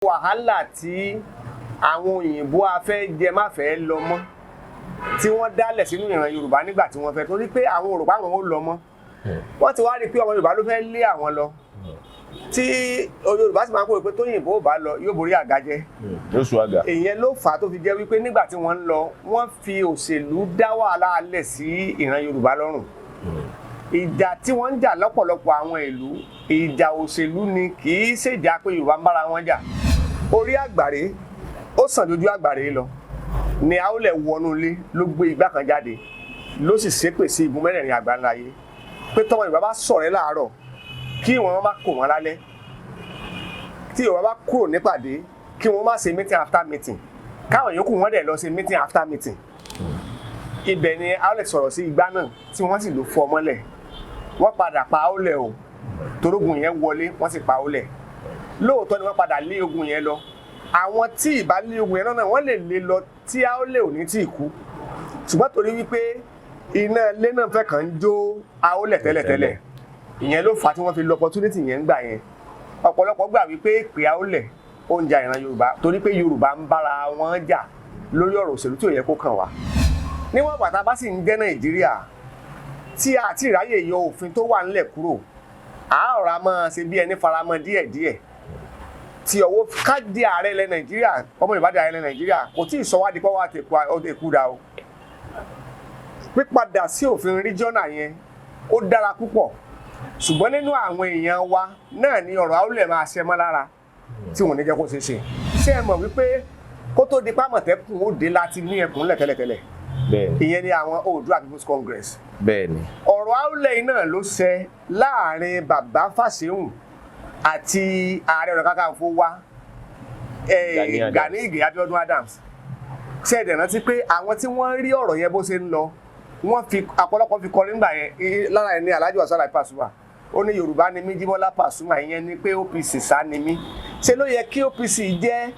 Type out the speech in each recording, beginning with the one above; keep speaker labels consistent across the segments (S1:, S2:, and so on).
S1: wàhálà tí àwọn òyìnbó afẹ́jẹ má fẹ́ lọ mọ́ tí wọ́n dálẹ̀ sínú ìran Yorùbá nígbà tí wọ́n fẹ́ torí pé àwọn Yorùbá àwọn ò lọ mọ́ wọ́n ti wá rí pé ọmọ Yorùbá ló fẹ́ lé àwọn lọ tí Yorùbá sì máa ń kó pé tóyìnbó bá lọ yóò borí àga jẹ èèyàn ló fà á tó fi jẹ́ wípé nígbà tí wọ́n ń lọ wọ́n fi òṣèlú dá wàhálà lẹ̀ sí ìran Yorùbá lọ́rùn ìjà tí wọ́n ń jà lọ́pọ̀lọpọ̀ àwọn ìlú ìjà òṣèlú ni kì í ṣèjà pé Yorùbá ń bára wọn jà orí àgbàre ó sàn lójú àgbàre lọ ni Aolẹ̀ wọnú ilé ló gbé igbá kan jáde ló sì ṣépè sí igun mẹ́rẹ̀ẹ̀rin àgbáńláyé pé tọ́mọ Yorùbá bá sọ̀rẹ́ láàárọ̀ kí wọ́n má kó wọn lálẹ́ tí Yorùbá bá kúrò nípàdé kí wọ́n má ṣe meeting after meeting káwọn yòókù wọn dẹ̀ lọ ṣe meeting after meeting ibẹ̀ ni Aolẹ̀ sọ̀rọ̀ sí igbá náà tí wọ́n sì lò fọ́ mọ́lẹ̀ wọ́n padà pa Aolẹ̀ o torógun yẹn wọlé wọ́n sì pa Aolẹ̀ lóòótọ́ ni wọ́n padà lé ogun yẹn lọ àwọn tí ìbá lé ogun yẹn náà wọ́n lè lé lọ tí Aolẹ̀ ò ní tí ì kú ṣùgbọ́n torí wípé iná ilé náà fẹ́ kàn ń jó Aolẹ̀ tẹ́lẹ̀tẹ́lẹ̀ ìyẹn ló fà á tí wọ́n fi lo opportunity yẹn ń gbà yẹn ọ̀pọ̀lọpọ̀ gbà wípé ìpè Aolẹ̀ ó ń ja ìran Yorùbá torí pé Yorùbá ń bára wọn jà lórí ọ̀rọ̀ òṣèlú tí ò yẹ kó kàn wá níwọ̀n ìgbà tá a bá sì ń jẹ́ Nàìjíríà tí a ti ráyè yọ òfin tó wà ńlẹ̀ kúrò a ọ̀rá máa ṣe bí ẹni faramọ́ díẹ̀díẹ̀ tí ọwọ́ káàdì ààrẹ ilẹ̀ Nàìjíríà ọmọ Yorùbá di ààrẹ ilẹ̀ Nàìjíríà kò tí ì sọ wádìí pọ́wọ́ àti èkúdà o pípadà sí òfin ríjọ́nà yẹn ó dára púpọ̀ ṣùgbọ́n nínú àwọn èèyàn wa náà ni ọ̀rọ̀ Aolẹ̀ máa ṣe mọ́ lára tí wọ́n ní jẹ́ kó ṣe ṣe ṣé ẹ mọ̀ wípé kó tó di pàmọ̀tẹ́kùn ó dé láti ní ẹkùn lẹ̀ tẹ́lẹ̀tẹ́lẹ̀ ìyẹn ni àwọn Oòduà People's Congress ọ̀rọ̀ Aolẹ̀ náà ló ṣẹ láàrin bàbá Fáṣẹ̀hùn àti ààrẹ ọ̀nà kakanfò wa Gani Abiodun Adams ṣe ẹ̀dẹ̀ rántí pé àwọn tí wọ́n rí ọ̀rọ̀ yẹn bó ṣe ń lọ wọ́n fi àpọ̀lọpọ̀ fi kọrin nígbà yẹn lára ẹni Alhaji Wasiu Pasuma ó ní Yorùbá ni mí Jíbọ́lá Pasuma ìyẹn ni pé OPC sá ni mí ṣe ló yẹ kí OPC jẹ́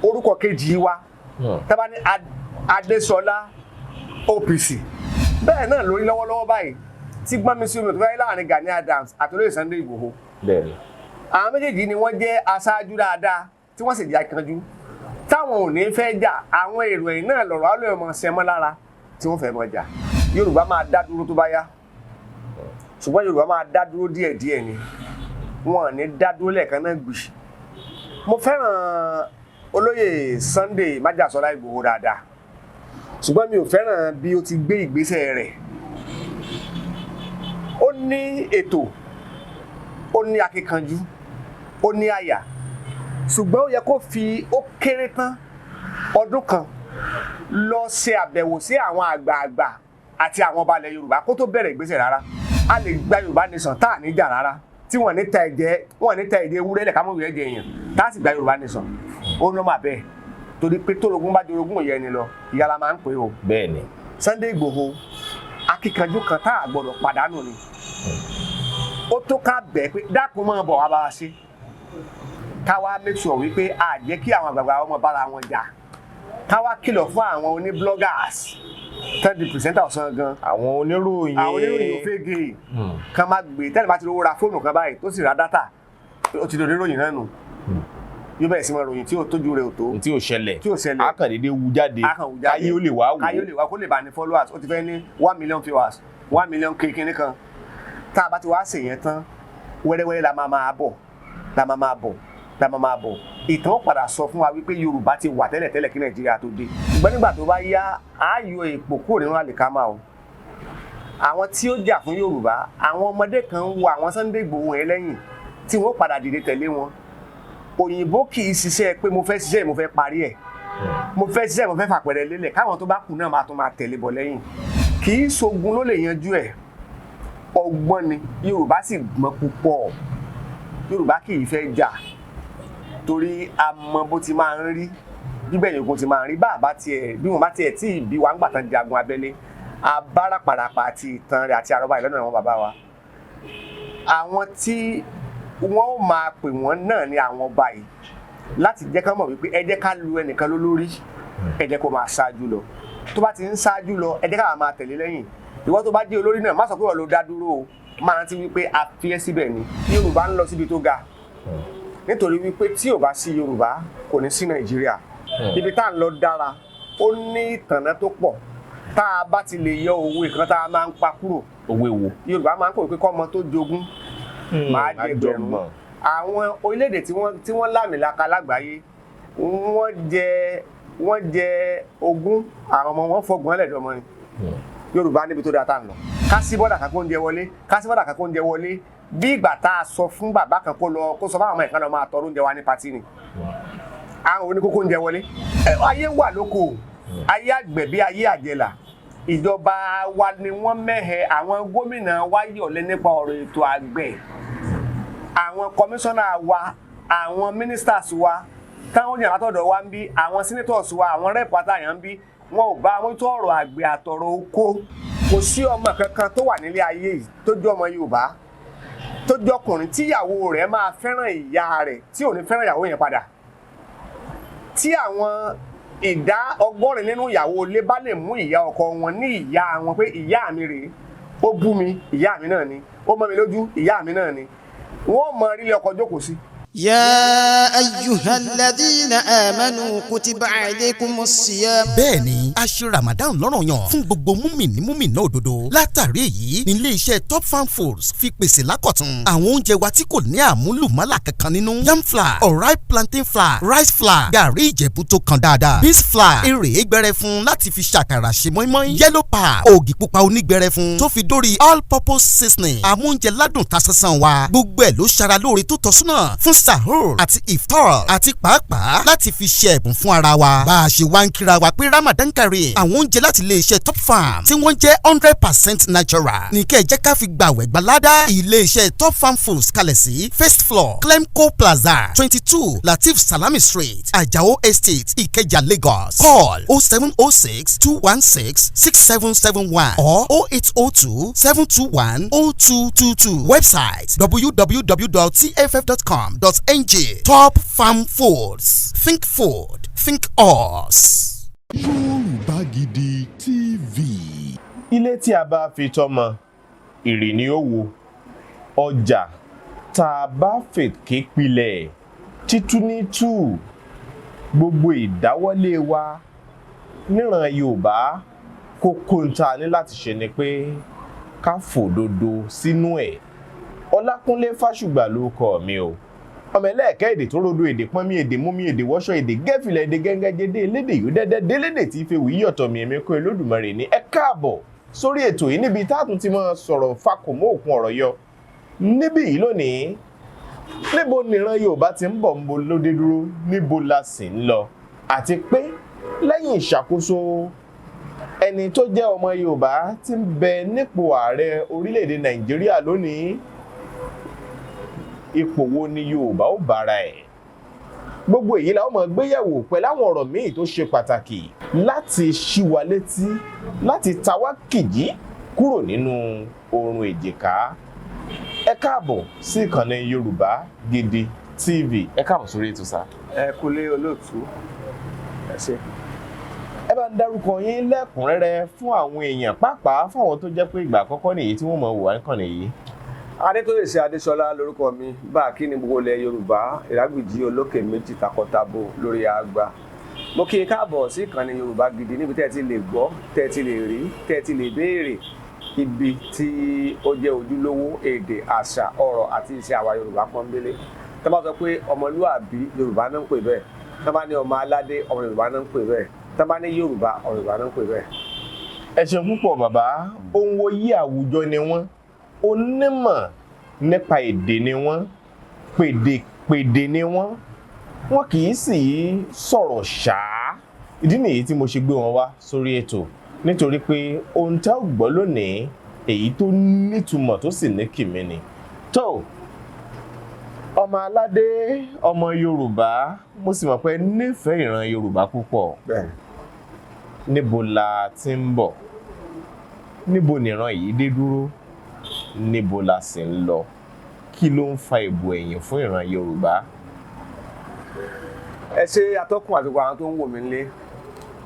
S1: orúkọ kejì wa tábà ní Adésọlá OPC bẹ́ẹ̀ náà lórí lọ́wọ́lọ́wọ́ báyìí tí gbọ́n mi sí omi òtún fẹ́ láàrin Gani Adams àti olóyè Sunday Igboho àwọn méjèèjì ni wọ́n jẹ́ aṣáájú dáadáa tí wọ́n sì jà kanjú táwọn ò ní fẹ́ jà àwọn èrò ẹ̀yìn náà lọ̀rọ̀ Aolẹ̀ ọmọ ṣẹmọ́ lára tí wọ́n fẹ́ mọ́ jà Yorùbá máa dá dúró tó bá yá ṣùgbọ́n Yorùbá máa dá dúró díẹ̀díẹ̀ ni wọn ò ní dá dúró lẹ́ẹ̀kan náà gbì mo fẹ́ràn olóyè Sunday Májàsọ́lá Ìgbòho dáadáa ṣùgbọ́n mi ò fẹ́ràn bí ó ti gbé ìgbésẹ̀ rẹ̀ ó ní ètò ó ní akíkanjú ó ní àyà ṣùgbọ́n ó yẹ kó fi ó kéré tán ọdún kan lọ ṣe àbẹ̀wò sí àwọn àgbààgbà àti àwọn ọba ilẹ̀ Yorùbá kó tó bẹ̀rẹ̀ ìgbésẹ̀ rárá a lè gba Yorùbá nation tá à ní jà rárá tí wọ́n ní ta èdè ewúrẹ́ lẹ̀ ká mọ̀ wíwẹ́ jẹ èèyàn tá a sì gba Yorùbá nation ó lọ́ mà bẹ́ẹ̀ torí pé tórogún bá jorogún òye ẹni lọ ìyá la máa ń pè o.
S2: Bẹ́ẹ̀ni.
S1: Sunday Igboho akíkanjú kan tá a gbọ́dọ̀ pàdánù ni ó tó ká bẹ̀ pé dákun máa bọ̀ wá bá wa ṣe ká wá make sure wípé a jẹ́ kí àwọn àgbààgbà ọmọ bára wọn jà ká wá kìlọ̀ fún àwọn oníbloggers tẹ́lẹ̀ pìrìsẹ́ńtà ọ̀sán gan
S2: àwọn oníròyìn
S1: òfégè kan máa gbé tẹ́lẹ̀ bá ti lówó ra fóònù kan báyìí tó sì ra dátà ó ti dòdò ìròyìn náà nù yóò bẹ̀rẹ̀ sí máa ròyìn tí ó tójú rẹ̀ ò tó
S2: tí ò ṣẹlẹ̀ akàndédé wu jáde káyé ó lè wá wò
S1: káyé ó lè wá kó lè bá ní followers ó ti fẹ́ ní 1 million viewers 1 million kékeré kan tá a bá ti wá ṣèyẹn tán wẹ́rẹ́wẹ́rẹ́ la máa bọ̀ ìtàn padà sọ fún wa wípé Yorùbá ti wà tẹ́lẹ̀tẹ́lẹ̀ kí Nàìjíríà tó dé ṣùgbọ́n nígbà tó bá yá á yọ èpò kúrò nínú àlìkámà o àwọn tí ó jà fún Yorùbá àwọn ọmọdé kan ń wo àwọn Sunday Igboho yẹn lẹ́yìn tí wọ́n padà dìde tẹ̀lé wọn òyìnbó kì í ṣiṣẹ́ pé mo fẹ́ ṣiṣẹ́ mo fẹ́ parí ẹ̀ mo fẹ́ ṣiṣẹ́ mo fẹ́ fàpẹ̀rẹ̀ lélẹ̀ káwọn tó bá kù náà máa tún máa tẹ̀lé bọ̀ lẹ́yìn kì í ṣogun ló lè yanjú ẹ̀ ọgbọ́n ni Yorùbá sì gbọ́n púpọ̀ Yorùbá kì í fẹ́ jà torí a mọ bó ti máa ń rí bíbẹ̀yìn ogun ti máa ń rí bí wọ́n bá tiẹ̀ tí ìbí wa ń gbà tán jagun abẹ́lé abáraparapa àti ìtàn rẹ̀ àti àrọ́bá ìlọ́nà àwọn bàbá wa àwọn tí wọ́n ó máa pè wọ́n náà ní àwọn ọba yìí láti jẹ́ ká mọ̀ wípé ẹ jẹ́ ká lu ẹnìkan lólórí ẹ jẹ́ kó máa ṣáájú lọ tó bá ti ń ṣáájú lọ ẹ jẹ́ ká máa tẹ̀lé lẹ́yìn ìwọ tó bá jẹ́ olórí náà má sọ pé wọ́n ló dá dúró o máa rántí wípé a fi ẹ́ síbẹ̀ ni Yorùbá ń lọ síbi tó ga nítorí wípé tí ò bá sí Yorùbá kò ní sí Nàìjíríà ibi tá à ń lọ dára ó ní ìtànná tó pọ̀ tá a bá ti lè yọ òwe kan tá a máa ń pa kúrò.
S2: Òwe wo?
S1: Yorùbá máa ń pè pé kọ́mọ tó jogún máa jẹ gbẹ̀rún. Àwọn orílẹ̀-èdè tí wọ́n lámìlaka lágbàáyé wọ́n jẹ ogún àwọn ọmọ wọn fọgbọ́n lẹ́dọ̀ọ́mọ ni. Yorùbá níbi tó dáa tá à ń lọ. Ká sí bọ́dà kan kó ń jẹ wọlé ká sí bọ́dà kan kó ń jẹ wọlé bí ìgbà tá a sọ fún bàbá kan kó sọ fún àwọn ọmọ ìkan lọ máa tọrọ oúnjẹ wa ní patí ni. Àwọn oníkókó ń jẹ wọlé. Ayé wà lóko ayé àgbẹ̀ bí ayé àjẹlà. Ìjọba wa ni wọ́n mẹ́hẹ̀ àwọn gómìnà wa yọ̀lẹ́ nípa ọ̀rọ̀ ètò àgbẹ̀. Àwọn kọmíṣánná wa àwọn ministers wa táwọn yàrá tọ̀dọ̀ wa ń bí àwọn senators wa àwọn rẹ́pù àtàyàn ń bí wọn ò bá wọn tó ọ̀rọ̀ àgbẹ̀ àtọ̀rọ̀ oko. Kò sí ọmọ kankan tó wà nílé ayé yìí tó jẹ́ ọmọ Yorùbá tó jẹ́ ọkùnrin tíyàwó rẹ̀ máa fẹ́ràn ìyá rẹ̀ tí ò ní fẹ́ràn ìyàwó yẹn padà. Tí àwọn ìdá 80 nínú ìyàwó ilé bá lè mú ìyá ọkọ wọn ní ìyá wọn pé ìyá mi rèé ó bú mi ìyá mi náà ni ó mọ́ mi lójú ìyá mi náà ni wọ́n mọ rílé ọkọ jókòó sí.
S3: يا أيها الذين آمنوا كتب عليكم الصيام.
S4: bẹ́ẹ̀ni a ṣe Ramadan lọ́ranyàn fún gbogbo múmìnì òdodo látàrí èyí ní ilé-iṣẹ́ Top Farm Foods fi pèsè lákọ̀tun àwọn oúnjẹ wa tí kò ní àmúlùmálà kankan nínú yam flour unripe plantain flour rice flour gàrí ìjẹ̀bú tó kan dáadáa beans flour èrè gbẹrẹ fún láti fi ṣàkàrà ṣe mọ́ínmọ́ín yellow pap ògì pupa onígbẹrẹ fún tó fi dórí all purpose seasoning àmúoúnjẹ ládùn tasánsan wa gbogbo ẹ̀ ló ṣara lóore tó tọ́sọ́nà fún sahur àti iftar àti pàápàá láti fi ṣe ẹ̀bùn fún ara wa. bá a ṣe wá ń kíra wa pé Ramadan Kareem àwọn oúnjẹ láti ilé-iṣẹ́ Top Farm tí wọ́n jẹ́ 100% natural ní kẹ́ ẹ̀ jẹ́ ká fi gbàwẹ̀ gbalada. ilé-iṣẹ́ Top Farm Foods kalẹ̀ sí first floor Clemco Plaza 22 Latif Salami Street Ajao Estate Ikeja Lagos. Call 0706 216 6771 or 0802 721 0222. Website www.tff.com.ng. Top Farm Foods. Think food. Think us.
S5: Yorùbá Gidi TV.
S2: Ilé tí a bá fi tọ́mọ ìrì ni ó wo ọjà tá a bá fèké pilẹ̀ títú ní tú gbogbo ìdáwọ́lé wa níran Yorùbá kókó ń ta ní láti ṣe ni pé ká fòdodo sínú ẹ̀. Ọlákúnlé Fásùgbà ló kọ mi o ọmọ ẹlẹ́ẹ̀kẹ́ èdè tó rodo èdè pọ́nmi èdè múmi èdè wọ́ṣọ èdè gẹ́fìlẹ̀ èdè gẹ́ngẹ́jẹdé elédè yóò dẹ́dẹ́ délédè tí fi wí yọ̀tọ̀ mi èmi kó Olódùmarè ní ẹ káàbọ̀ sórí ètò yìí níbi táàtún ti máa sọ̀rọ̀ fakòmọ́ òkun ọ̀rọ̀ yọ níbí yìí lónìí níbo nìran Yorùbá ti ń bọ̀ ń bo lóde dúró níbo la sì ń lọ àti pé lẹ́yìn ìṣàkóso ẹni tó jẹ́ ọmọ Yorùbá tí ń bẹ nípò ààrẹ orílẹ̀-èdè Nàìjíríà lónìí ipò wo ni Yorùbá ó bára ẹ̀. Gbogbo èyí la ó máa gbéyẹ̀wò pẹ̀lú àwọn ọ̀rọ̀ míì tó ṣe pàtàkì láti ṣí wa létí láti ta wá kìjì kúrò nínú oorun èjìká. Ẹ káàbọ̀ sí ìkànnì Yorùbá Gidi TV. Ẹ káàbọ̀ sórí ètò sá.
S1: Ẹ kúlé olóòtú ẹ ṣé.
S2: Ẹ bá ń dárúkọ yín lẹ́kùnrẹ́rẹ́ fún àwọn èèyàn pàápàá fún àwọn tó jẹ́ pé ìgbà àkọ́kọ́ nìyí tí wọ́n mọ̀ wò wá nìkan nìyí.
S1: Adétóyèsí Adéṣọlá lórúkọ mi bá kí ni gbogbo ilẹ̀ Yorùbá ìrágbìjí olókè méjì takọtabo lórí àgbà. Mo kí i káàbọ̀ sí ìkànnì Yorùbá Gidi níbi tẹ́ ti lè gbọ́ tẹ́ ti lè rí tẹ́ ti lè béèrè ibi tí ó jẹ́ ojúlówó èdè àṣà ọ̀rọ̀ àti ìṣe àwa Yorùbá pọ́nbélé. Tá bá sọ pé ọmọlúàbí Yorùbá náà ń pè bẹ́ẹ̀ tá bá ní ọmọ aládé ọmọ Yorùbá náà ń pè bẹ́ẹ̀ tá bá ní Yorùbá ọmọ Yorùbá náà ń pè bẹ́ẹ̀.
S2: Ẹ ṣeun púpọ̀ bàbá ohun wo yí àwùjọ ni wọ́n onímọ̀ nípa èdè ni wọ́n pèdè ni wọ́n kì í sì sọ̀rọ̀ ṣáá. Ìdí nìyí tí mo ṣe gbé wọn wá sórí ètò nítorí pé ohun tá ò gbọ́ lónìí èyí tó nítumọ̀ tó sì ní kìmí ni. Tó ọmọ aládé ọmọ Yorùbá mo sì mọ̀ pé nífẹ̀ẹ́ ìran Yorùbá púpọ̀. Níbo la ti ń bọ̀ níbo nìran yìí dé dúró níbo la sì ń lọ kí ló ń fa ìbò ẹ̀yìn fún ìran Yorùbá.
S1: Ẹ ṣe atọ́kùn àti gbogbo àwọn tó ń wò mí nílé.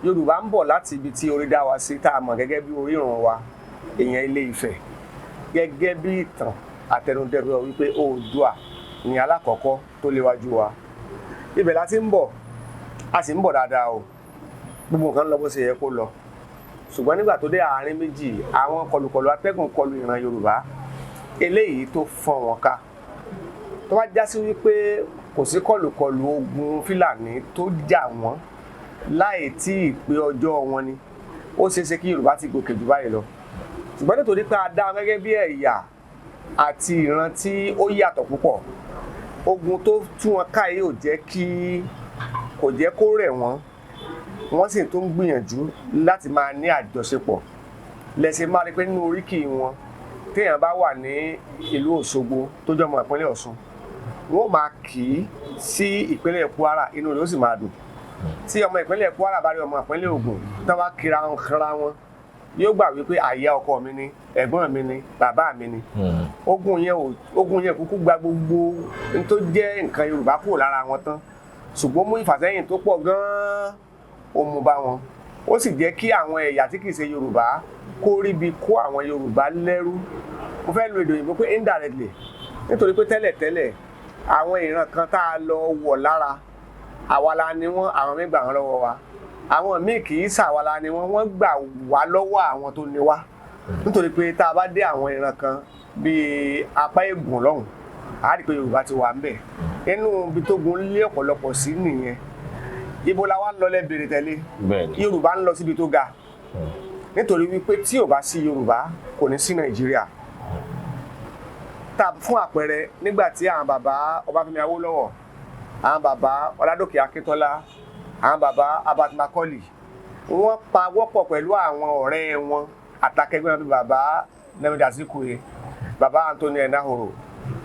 S1: Yorùbá ń bọ̀ láti ibi tí orí dá wa sí tá a mọ̀ gẹ́gẹ́ bí orírun wa èèyàn Ilé Ifẹ̀ gẹ́gẹ́ bí ìtàn àtẹnudẹ́rù wípé Oòduà ní alákọ̀ọ́kọ́ tó léwájú wa ibẹ̀ la ti ń bọ̀ a sì ń bọ̀ dáadáa o gbogbo nǹkan lọ bó ṣe yẹ kó lọ ṣùgbọ́n nígbà tó dé àárín méjì àwọn kọlùkọlù atẹ́gùn kọlù ìran Yorùbá eléyìí tó fọ́n wọn ká tó wá já sí wípé kò sí kọlùkọlù ogun Fúlàní tó jà wọ́n láì tí ì pé ọjọ́ wọn ni ó ṣeéṣe kí Yorùbá ti gòkè jù báyìí lọ ṣùgbọ́n nítorí pé a dá gẹ́gẹ́ bí ẹ̀yà àti ìran tí ó yàtọ̀ púpọ̀ ogun tó tú wọn ká yìí kò jẹ́ kó rẹ̀ wọ́n sì tó ń gbìyànjú láti máa ní àjọṣepọ̀ lẹ́sẹ̀ máa rí pé nínú oríkì wọn téèyàn bá wà ní ìlú Òṣogbo tó jọmọ ìpínlẹ̀ Ọ̀ṣun wọ́n máa kì í sí ìpínlẹ̀ Kwara inú rẹ̀ ó sì máa dùn tí ọmọ ìpínlẹ̀ Kwara bá rí ọmọ ìpínlẹ̀ Ògùn tí wọ́n bá kíra wọn yóò gbà wípé àyà ọkọ mi ni ẹ̀gbọ́n mi ni bàbá mi ni ogun yẹn kúkú gba gbogbo n tó jẹ́ nǹkan Yorùbá kúrò lára wọn tán ṣùgbọ́n mú ìfàsẹ́yìn tó pọ̀ gan-an ó mú bá wọn ó sì jẹ́ kí àwọn ẹ̀yà tí kìí ṣe Yorùbá kó ríbi kó àwọn Yorùbá lẹ́rú mo fẹ́ lo èdè òyìnbó pé indirectly nítorí pé tẹ́lẹ̀tẹ́lẹ̀ àwọn ìran kan tá a lọ wọ̀ lára àwa la ni wọ́n àwọn míì gbà wọ́n lọ́wọ́ wa àwọn míì kì í ṣàwa la ni wọ́n gbà wá lọ́wọ́ àwọn tó ní wá nítorí pé tá a bá dé àwọn ìran kan bíi apá Ègùn lọ́hùn á rí i pé Yorùbá ti wà ń bẹ̀ inú ibi tó gun lé ọ̀pọ̀lọpọ̀ sí nìyẹn ibo la wá ń lọ lẹ́bẹ̀rẹ̀ tẹ́lẹ̀ Yorùbá ń lọ síbi tó ga nítorí wípé tí ò bá sí Yorùbá kò ní sí Nàìjíríà tá fún àpẹẹrẹ nígbà tí àwọn bàbá Ọbáfẹ́mi Awólọ́wọ̀ àwọn bàbá Ọládòkè Akíntọ́lá àwọn bàbá Abat Macaulay wọ́n pa wọ́pọ̀ pẹ̀lú àwọn ọ̀rẹ́ wọn àtàkẹgbẹ́ wọn bíi bàbá Nnamdi Azikiwe bàbá Anthony Enahoro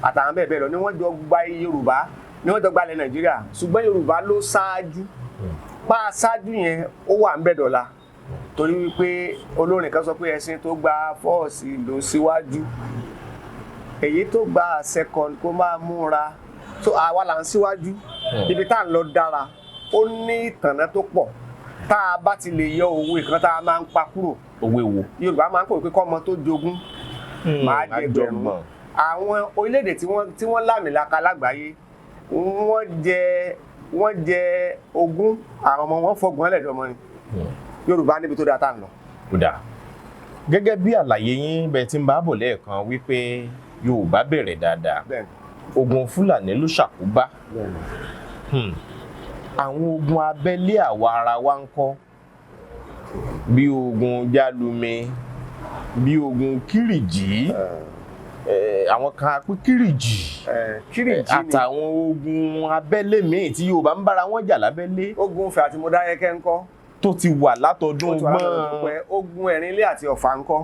S1: àtàwọn bẹ́ẹ̀ bẹ́ẹ̀ lọ ni wọ́n jọ gba Yorùbá ni wọ́n jọ gbalẹ̀ Nàìjíríà ṣùgbọ́n Yorùbá ló ṣáájú pa ṣáájú yẹn ó wà ń bẹ̀ dọ̀la torí wípé olórin kan sọ pé ẹṣin tó gba fọ́ọ̀sì ló síwájú èyí tó gba second kó máa múra tó àwa là ń síwájú ibi tá à ń lọ dára ó ní ìtànná tó pọ̀ tá a bá ti lè yọ òwe kan tá a máa ń pa kúrò
S2: òwe wo
S1: Yorùbá máa ń pè pé kọ́mọ tó jogún máa jẹ gbẹ̀rún àwọn orílẹ̀-èdè tí wọ́n lámìlaka lágbàáyé wọ́n jẹ ogún àwọn ọmọ wọn fọgbọ́n lẹ́dọ̀ọ́mọ ni Yorùbá níbi tó dáa tá à ń lọ.
S2: kódà gẹ́gẹ́ bí àlàyé yín bẹ́ẹ̀ tí ń bá bọ̀ lẹ́ẹ̀kan wípé Yorùbá bẹ̀rẹ̀ dáadáa ogun Fúlàní ló ṣàkóbá àwọn ogun abẹ́lé àwa ara wa ń kọ́ bí ogun Jálumi bí ogun Kírìjí àwọn kan pé Kírìjí àtàwọn ogun abẹ́lé míì tí Yorùbá ń bára wọn jà lábẹ́lé.
S1: ogun Ifẹ̀ àti Mọdákẹ́kẹ́ ń kọ́
S2: tó ti wà látọdún gbọ́n
S1: ogun Ẹ̀rìnlé àti Ọ̀fà ń kọ́.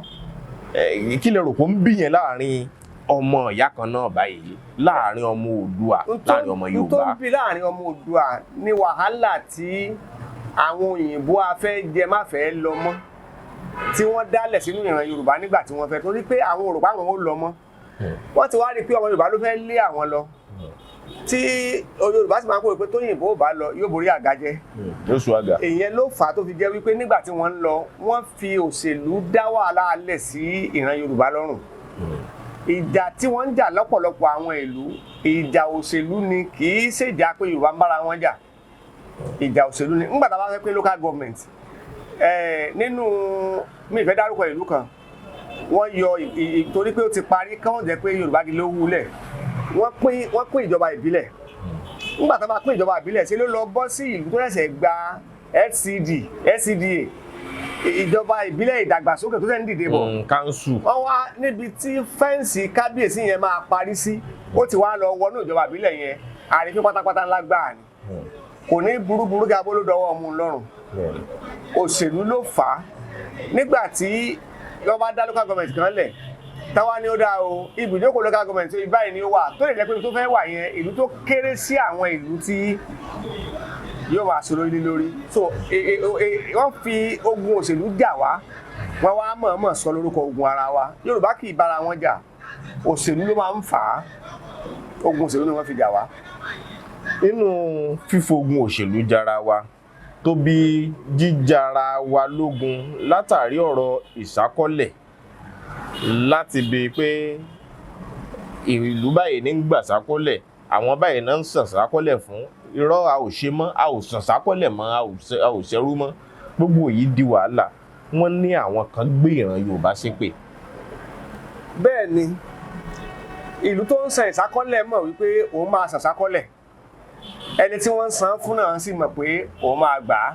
S2: kí lẹ rò pé ń bí yẹn láàrin ọmọ ìyá kan náà báyìí láàrin ọmọ Oòduà láàrin ọmọ Yorùbá.
S1: tó ń bí láàrin ọmọ Oòduà ní wàhálà tí àwọn òyìnbó afẹ́jẹmáfẹ́ lọ mọ́ tí wọ́n dálẹ̀ sínú ìran Yorùbá nígbà tí wọ́n fẹ́ torí pé àwọn Yorùbá àwọn ò lọ mọ́ wọ́n ti wá rí i pé ọmọ Yorùbá ló fẹ́ lé àwọn lọ tí Yorùbá sì máa ń kó pé tóyìnbó bá lọ yóò borí àga jẹ
S2: yóò sùn àga.
S1: ìyẹn ló fà á tó fi jẹ́ wípé nígbà tí wọ́n ń lọ wọ́n fi òṣèlú dá wàhálà alẹ̀ sí ìran Yorùbá lọ́rùn ìjà tí wọ́n ń jà lọ́pọ̀lọpọ̀ àwọn ìlú ìjà òṣèlú ni kì í ṣèjà pé Yorùbá ń bára wọn jà ìjà òṣèlú ni nígbà tá a bá fẹ́ pé local government nínú mi ìfẹ́ dárúkọ ìlú kan wọ́n yọ torí pé ó ti parí káwọn jẹ́ pé Yorùbá di ló wúlẹ̀ wọ́n pín ìjọba ìbílẹ̀ nígbà tá a bá pín ìjọba ìbílẹ̀ ṣe ló lọ bọ́ sí ìlú tó ṣẹ̀ṣẹ̀ gba LCDA ìjọba ìbílẹ̀ ìdàgbàsókè tó ṣẹ̀ ń dìde bọ̀
S2: kánsù
S1: wọ́n wá níbi tí fẹ́ǹsì kábíyèsí yẹn máa parí sí ó ti wá lọ wọnú ìjọba ìbílẹ̀ yẹn àrífín pátápátá ńlá gbáà ni kò ní burúburú kí abolódọ́wọ́ ọmú lọ́rùn òṣèlú ló fà á nígbà tí wọ́n bá dá local government kan lẹ̀ táwa ni ó dá o ibùjókòó local government báyìí ni ó wà tó lè jẹ́ pé ibi tó fẹ́ wà yẹn ìlú tó kéré sí àwọn ìlú tí yóò máa sọ lórí lórí so wọ́n fi ogun òṣèlú jà wá wọ́n wá mọ̀ọ́mọ̀ sọ lórúkọ ogun ara wa Yorùbá kì í bára wọn jà òṣèlú ló máa ń fà á ogun òṣèlú ni wọ́n fi jà wá.
S2: nínú fífogun òṣèlú jara wa tó bí jíjara wa lógun látàrí ọ̀rọ̀ ìṣákọ́lẹ̀ láti bí pé ìlú báyìí ní gbà ṣákọ́lẹ̀ àwọn báyìí náà ń sàn sákọ́lẹ̀ fún irọ́ a ò ṣe mọ́ a ò sàn sákọ́lẹ̀ mọ́ a ò ṣẹrú mọ́ gbogbo èyí di wàhálà wọ́n ní àwọn kan gbé ìran Yorùbá ṣépè.
S1: bẹ́ẹ̀ ni ìlú tó ń san ìsákọ́lẹ̀ mọ̀ wípé òun máa sàn sákọ́lẹ̀ ẹni tí wọ́n ń san fún náà sì mọ̀ pé òun máa gbà á.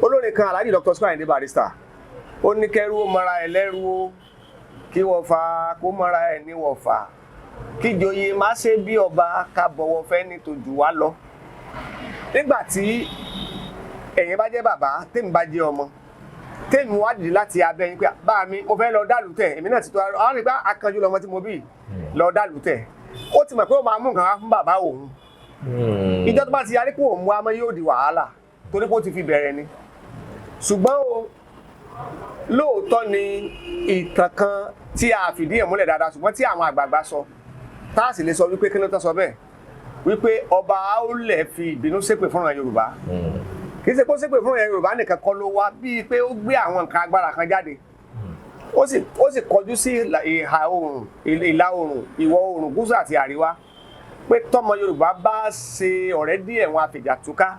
S1: olórin kan Alhaji Dr. Ayinde Barrister ó ní kẹ́rú ó mọra ẹ̀ lẹ́rú ó kí wọ́n fa kó mọra ẹ̀ ní wọ́n fà kí joyè má ṣe bí ọba ká bọ̀wọ̀ fẹ́ ní tòjú wá lọ. nígbà tí ẹ̀yin bá jẹ́ bàbá tèmi bá jẹ́ ọmọ tèmi wá dìde láti abẹ́ yín pé bá mi mo fẹ́ lọ dàlú tẹ̀ èmi náà ti tó àwọn nígbà akànjú lọmọ tí mo bí lọ dàlú tẹ̀ ó ti mọ̀ pé ó máa mú nǹkan wá fún bàbá òun ìjọ tó bá ti yarí pé òun wá mọ́ yóò di wàhálà torí pé ó ti fi bẹ̀rẹ̀ ni. ṣùgbọ́n o lóòótọ́ ni ìtàn kan tí a fìdí ẹ̀ múlẹ̀ dáadáa ṣùgbọ́n tí àwọn àgbààgbà sọ tá a sì lè sọ wípé kí ló tán sọ bẹ́ẹ̀ wípé ọba Aolẹ̀ fi ìbínú ṣépè fún ìran Yorùbá kì í ṣe kó ṣépè fún ìran Yorùbá nìkan kọ́ ló wá bíi pé ó gbé àwọn nǹkan agbára kan jáde ó sì kọjú sí ìhà oòrùn ìlà oòrùn ìwọ̀ oòrùn gúúsù àti àríwá pé tọmọ Yorùbá bá ṣe ọ̀rẹ́ díẹ̀ wọn àfìjà túká.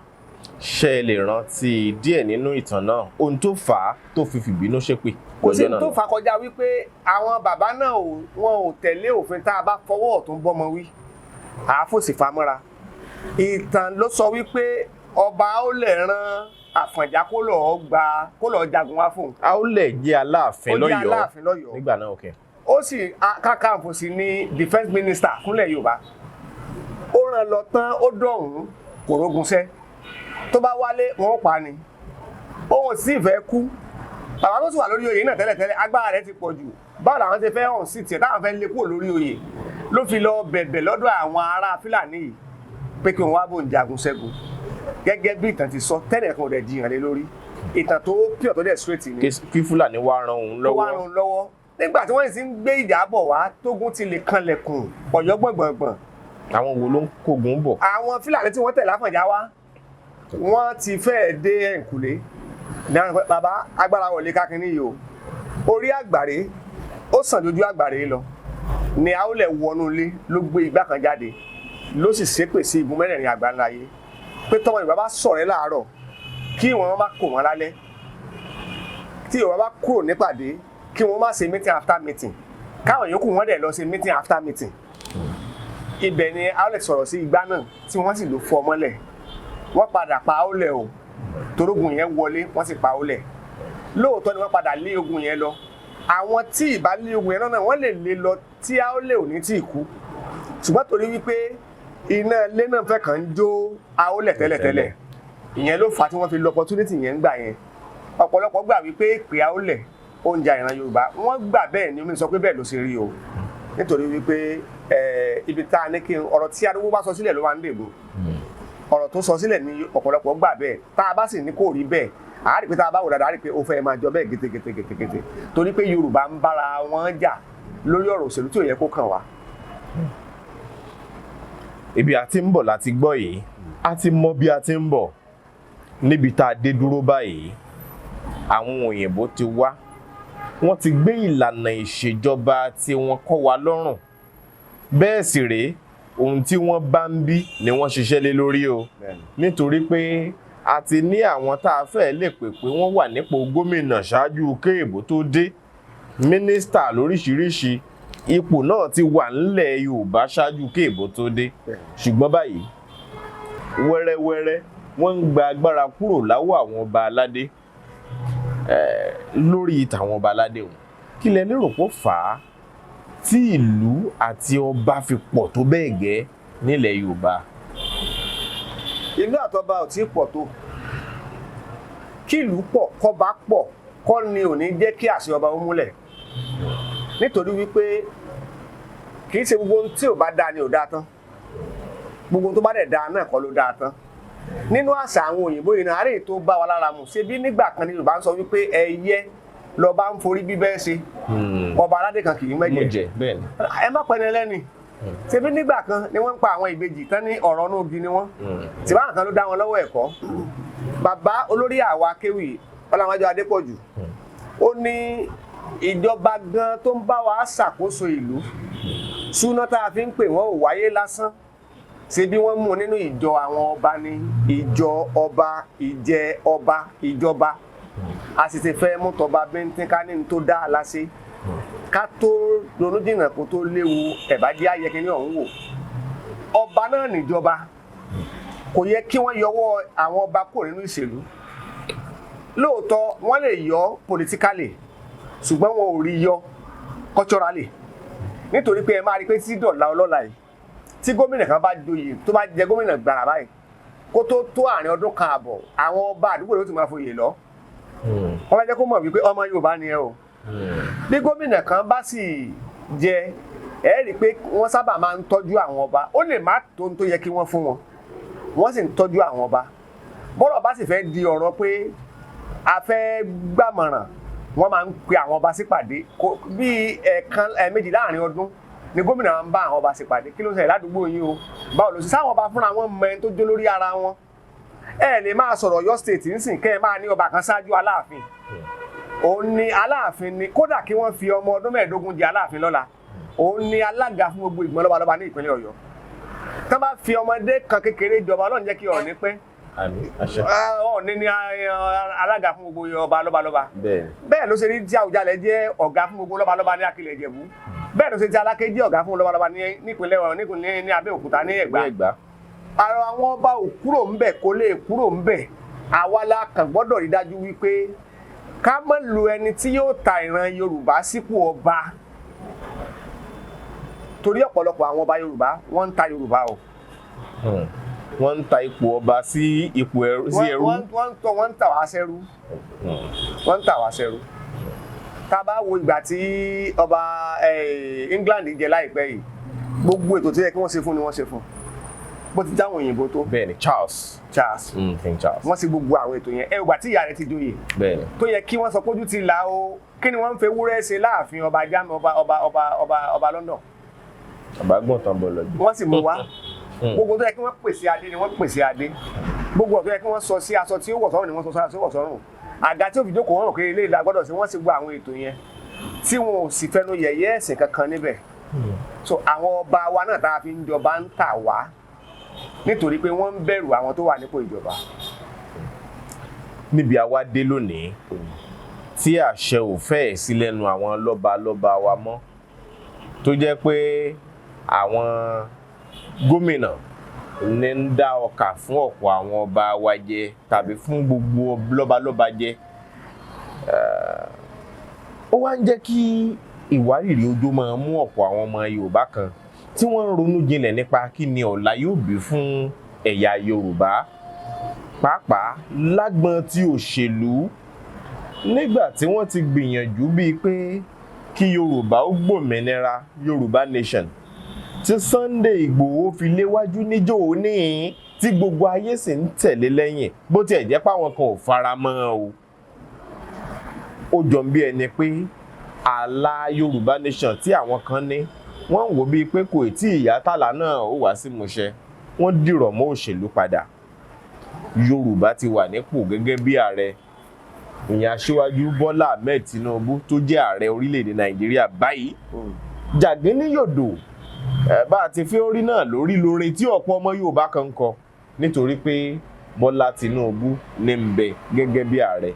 S2: ṣé ẹ lè rántí díẹ̀ nínú ìtàn náà ohun tó fà á tó fi fìbínú ṣépè.
S1: kò sí tó fà kọjá wípé àwọn bàbá náà wọn ò tẹ̀lé òfin tá a bá fọwọ́ ọ̀tún bọ́mọ wí àáfòsì famọ́ra. ìtàn ló sọ wípé ọba Aolẹ̀ rán Àfọ̀njá kó lọ́ọ́ jagun wá fún un.
S2: Aolẹ̀ jẹ́ Aláàfin
S1: Ó jẹ́ Aláàfin lọ́yọ̀ọ́
S2: nígbà náà okay.
S1: ó sì Kakanfò sí ní defence minister fúnlẹ̀ Yorùbá ó ràn lọ tán ó dọ̀hún kò rógunṣẹ́ tó bá wálé wọn ó pa ni òun sì fẹ́ kú bàbá tó sì wà lórí oyè náà tẹ́lẹ̀tẹ́lẹ̀ agbára rẹ̀ ti pọ̀ jù báwo làwọn ti fẹ́ hàn sí tiẹ̀ táwọn fẹ́ lé kúrò lórí oyè ló fi lọ bẹ̀bẹ̀ lọ́dọ̀ àwọn ará Fúlàní yìí pé kí wọ́n wá bò ń jagun ṣẹ́gun gẹ́gẹ́ bí ìtàn ti sọ tẹ́lẹ̀ kan ò dẹ̀ jiyàn lé lórí ìtàn tó pure tó dẹ̀ straight ni.
S2: kí Fúlàní wá ran òun lọ́wọ́.
S1: nígbà tí wọ́n sì ń gbé ìjà bọ̀ wá tógun ti lè kanlẹ̀kùn Ọ̀yọ́ gbọ̀ngbọ̀ngbọ̀n.
S2: àwọn wo ló ń kógun bọ̀.
S1: àwọn Fúlàní tí wọ́n tẹ̀lé Àfọ̀njá wá wọ́n ti fẹ́ẹ̀ dé ẹ̀kúlé ní àwọn bàbá agbára wọlé kákínní yìí o orí àgbàre ó sàn lójú àgbàre lọ ni Aolẹ̀ wọnú ilé ló gbé igbá kan jáde ló sì ṣépè sí igun mẹ́rẹ̀ẹ̀rin àgbáńláyé pé tọmọ Yorùbá bá sọ̀rẹ́ láàárọ̀ kí wọ́n má kò wọ́n lálẹ́ tí Yorùbá bá kúrò nípàdé kí wọ́n má ṣe meeting after meeting káwọn yòókù wọ́n dẹ̀ lọ ṣe meeting after meeting. ibẹ̀ ni Aolẹ̀ sọ̀rọ̀ sí igbá náà tí wọ́n sì lò fọ́ mọ́lẹ̀ wọ́n padà pa Aolẹ̀ o torógun yẹn wọlé wọ́n sì pa Aolẹ̀ lóòótọ́ ni wọ́n padà lé ogun yẹn lọ àwọn tí ìbá lé ogun yẹn náà wọ́n lè lé lọ tí Aolẹ̀ ò ní tí ì kú ṣùgbọ́n torí wípé iná ilé náà fẹ́ kàn ń jó Aolẹ̀ tẹ́lẹ̀tẹ́lẹ̀ ìyẹn ló fà á tí wọ́n fi lo opportunity yẹn ń gbà yẹn ọ̀pọ̀lọpọ̀ gbà wípé ìpè Aolẹ̀ ó ń ja ìran Yorùbá wọ́n gbà bẹ́ẹ̀ ni omi sọ pé bẹ́ẹ̀ ló ṣe rí o nítorí wípé ibi tá a ní kí ọ̀rọ̀ tí arúgbó bá sọ sílẹ̀ ló máa ń dèbò ọ̀rọ̀ tó sọ sílẹ̀ ní ọ̀pọ̀lọpọ̀ gbà bẹ́ẹ̀ tá a bá sì ní kò rí bẹ́ẹ̀ a rí pé tá a bá wò dáadáa a rí pé ó fẹ́ máa jọ bẹ́ẹ̀ gẹ́tẹ́gẹ́tẹ́gẹ́tẹ́ torí pé Yorùbá ń bára wọn jà lórí ọ̀rọ̀ òṣèlú tí ò yẹ kó kàn wá.
S2: ibi a ti ń bọ̀ láti gbọ́ yìí a ti mọ bí a ti ń bọ̀ níbi tá a dé dúró báyìí àwọn òyìnbó ti wá wọ́n ti gbé ìlànà ìṣèjọba tí wọ́n kọ́ wa lọ́rùn bẹ́ẹ̀ sì rèé ohun tí wọ́n bá ń bí ni wọ́n ṣiṣẹ́ lé lórí o nítorí pé a ti ní àwọn tá a fẹ́ lè pè pé wọ́n wà nípò gómìnà ṣáájú kéèbó tó dé mínísítà lóríṣiríṣi ipò náà ti wà nílẹ̀ Yorùbá ṣáájú kéèbó tó dé ṣùgbọ́n báyìí wẹ́rẹ́wẹ́rẹ́ wọ́n ń gba agbára kúrò láwọ̀ àwọn ọba aládé lórí tàwọn ọba aládé wọn kí lẹ lérò pé ó fà á tí ìlú àti ọba fi pọ̀ tó bẹ́ẹ̀ gẹ́ nílẹ̀ Yorùbá.
S1: ìlú àtọba ò tí pọ̀ tó kí ìlú pọ̀ kọ́ba pọ̀ kọ́ ni ò ní jẹ́ kí àṣẹ ọba ó múlẹ̀ nítorí wípé kì í ṣe gbogbo ohun tí ò bá dáa ni ò dáa tán gbogbo ohun tó bá dẹ̀ dáa náà kọ́ ló dáa tán nínú àṣà àwọn òyìnbó yìí náà àárẹ̀ tó bá wa lára mu ṣe bí nígbà kan ni Yorùbá ń sọ wípé ẹyẹ lọba ń forí bíbẹ́ ṣe ọba aládé kan kì í mẹ́jẹ ẹ má pẹ́ni ẹlẹ́ni ṣe bí nígbà kan ni wọ́n ń pa àwọn ìbejì tán ní ọ̀rọ̀ inú igi ni wọ́n tí báwọn kan ló dá wọn lọ́wọ́ ẹ̀kọ́ bàbá olórí àwa akéwì Ọláwájú Adépọ̀jù ó ní ìjọba gan tó ń bá wa ṣàkóso ìlú súná tá a fi ń pè wọ́n ò wáyé lásán ṣe bí wọ́n mú nínú ìjọ àwọn ọba ní ìjọ ọba ìjẹ ọba ìjọba a sì ti fẹ́ mú tọba bíntín ká ní tó dá a láṣẹ ká tó ronú jìnnà kó tó léwu ẹ̀bá jẹ́ ayẹkẹ́ ní ọ̀hún wò ọba náà níjọba kò yẹ kí wọ́n yọwọ́ àwọn ọba kúrò nínú ìṣèlú lóòótọ́ wọ́n lè yọ politically ṣùgbọ́n wọn ò rí yọ culturally nítorí pé ẹ máa rí pé tí dọ̀la ọlọ́la yìí tí gómìnà kan bá joyè tó bá jẹ gómìnà gbàrà báyìí kó tó àárín ọdún kan àbọ̀ àwọn ọba àdúgbò ló ti máa foyè lọ wọ́n bá jẹ́ kó mọ̀ wípé ọmọ Yorùbá ni ẹ o bí gómìnà kan bá sì jẹ ẹ rí i pé wọ́n sábà máa ń tọ́jú àwọn ọba ó lè má tó ń tó yẹ kí wọ́n fún wọn wọ́n sì ń tọ́jú àwọn ọba bọ́rọ̀ bá sì fẹ́ di ọ̀rọ̀ pé a fẹ́ gbàmọ̀ràn wọ́n máa ń pe àwọn ọba sípàdé bí ẹ̀ẹ̀mejì láàrin ọdún ni gómìnà máa ń bá àwọn ọba sípàdé kí ló ń ṣẹlẹ̀ ládùúgbò yín o báwo ló ṣe sáwọn ọba fúnra wọn mọ ẹni tó jó lórí ara wọn ẹ lè máa sọ̀rọ̀ Ọ̀yọ́ state nísìnyí kẹ́ ẹ máa ní ọba kan ṣáájú Aláàfin òun ni Aláàfin ni kódà kí wọ́n fi ọmọ ọdún 15 jẹ Aláàfin lọ́la òun ni alága fún gbogbo ìgbìmọ̀ lọ́balọ́ba ní ìpínlẹ̀ Ọ̀yọ́ tán bá fi ọmọdé kan kékeré jọba Ọlọ́run jẹ́ kí Ọọ̀ni pẹ́ Ọọ̀ni ni alága fún gbogbo ọba lọ́balọ́ba bẹ́ẹ̀ ló ṣe ní tí Àwùjalẹ̀ jẹ́ ọ̀gá fún gbogbo lọ́balọ́ba ní Akilẹ̀ Ìjẹ̀bú bẹ́ẹ̀ ló ṣe tí Aláké jẹ́ ọ̀gá fún lọ́balọ́ba nípínlẹ̀ Ọ̀yọ́ ní Abẹ́òkúta ní Ẹ̀gbá àwọn ọba ò kúrò ńbẹ̀ kó lè kúrò ńbẹ̀ àwa la kàn gbọ́dọ̀ rí dájú wípé ká má lo ẹni tí yóò ta ìran Yorùbá sípò ọba torí ọ̀pọ̀lọpọ̀ àwọn ọba Yorùbá wọ́n ń ta Yorùbá o.
S2: Wọ́n ń ta ipò ọba sí ipò ẹrú.
S1: Wọ́n ń tà wá sẹ́rú. Wọ́n ń tà wá sẹ́rú. Tá a bá wo ìgbà tí ọba England jẹ láìpẹ́ yìí gbogbo ètò tó yẹ kí wọ́n ṣe fún ni wọ́n ṣe fún bó ti dáhùn òyìnbó tó.
S2: Bẹ́ẹ̀ni Charles. King Charles.
S1: Wọ́n ṣe gbogbo àwọn ètò yẹn ìgbà tí ìyá rẹ̀ ti joyè.
S2: Bẹ́ẹ̀ni.
S1: Tó yẹ kí wọ́n sọ pójú ti là o kí ni wọ́n ń fẹ́ wúrẹ́ ṣe láàfin ọba Jámù ọba London.
S2: Àbágbọ̀n tán bọ̀ lọ́jọ́.
S1: Wọ́n sì mú wá gbogbo tó yẹ kí wọ́n pèsè adé ni wọ́n pèsè adé gbogbo tó yẹ kí wọ́n sọ sí aṣọ tí ó wọ̀ sọ́rùn ni wọ́n sọ sí aṣọ tí ó wọ̀ sọ́rùn àga tí ó fi jókòó wọn rò pé ilé ìlà gbọ́dọ̀ sí wọ́n sì gbọ́ àwọn ètò yẹn tí wọn ò sì fẹnu yẹ̀yẹ́ ẹ̀sìn kankan níbẹ̀ so àwọn ọba wa náà tá a fi ń jọba ń tà wá nítorí pé wọ́n ń bẹ̀rù àwọn tó wà nípò ìjọba.
S2: Níbi àwa dé lónìí tí àṣẹ ò fẹ́ sí lẹ́nu àwọn lọ́balọ́ba wa mọ́ tó jẹ́ pé àwọn gómìnà ní ń dá ọkà fún ọ̀pọ̀ àwọn ọba wa jẹ tàbí fún gbogbo lọ́balọ́ba jẹ ó wá ń jẹ́ kí ìwárìrì ojú máa mú ọ̀pọ̀ àwọn ọmọ Yorùbá kan tí wọ́n ń ronú jinlẹ̀ nípa kí ni ọ̀la yóò bí fún ẹ̀yà Yorùbá pàápàá lágbọn tí òṣèlú nígbà tí wọ́n ti gbìyànjú bíi pé kí Yorùbá ó gbòmìnira Yorùbá nation tí Sunday Igboho fi léwájú níjó ní tí gbogbo ayé sì ń tẹ̀lé lẹ́yìn bó tiẹ̀ jẹ́ páwọn kan ò fara mọ́ o ó jọ bí ẹni pé àlà Yorùbá nation tí àwọn kan ní wọ́n ń wò bíi pé kò tí ìyá tàlà náà ó wá sí múṣẹ wọ́n dìrọ̀ mọ́ òṣèlú padà Yorùbá ti wà nípò gẹ́gẹ́ bí ààrẹ ìyẹn Aṣíwájú Bọ́lá Ahmed Tinubu tó jẹ́ ààrẹ orílẹ̀-èdè Nàìjíríà báyìí Jagun ní yòdò bá a ti fi orí náà lórí tí ọ̀pọ̀ ọmọ Yorùbá kan ń kọ nítorí pé Bọ́lá Tinubu ní ń bẹ gẹ́gẹ́ bí ààrẹ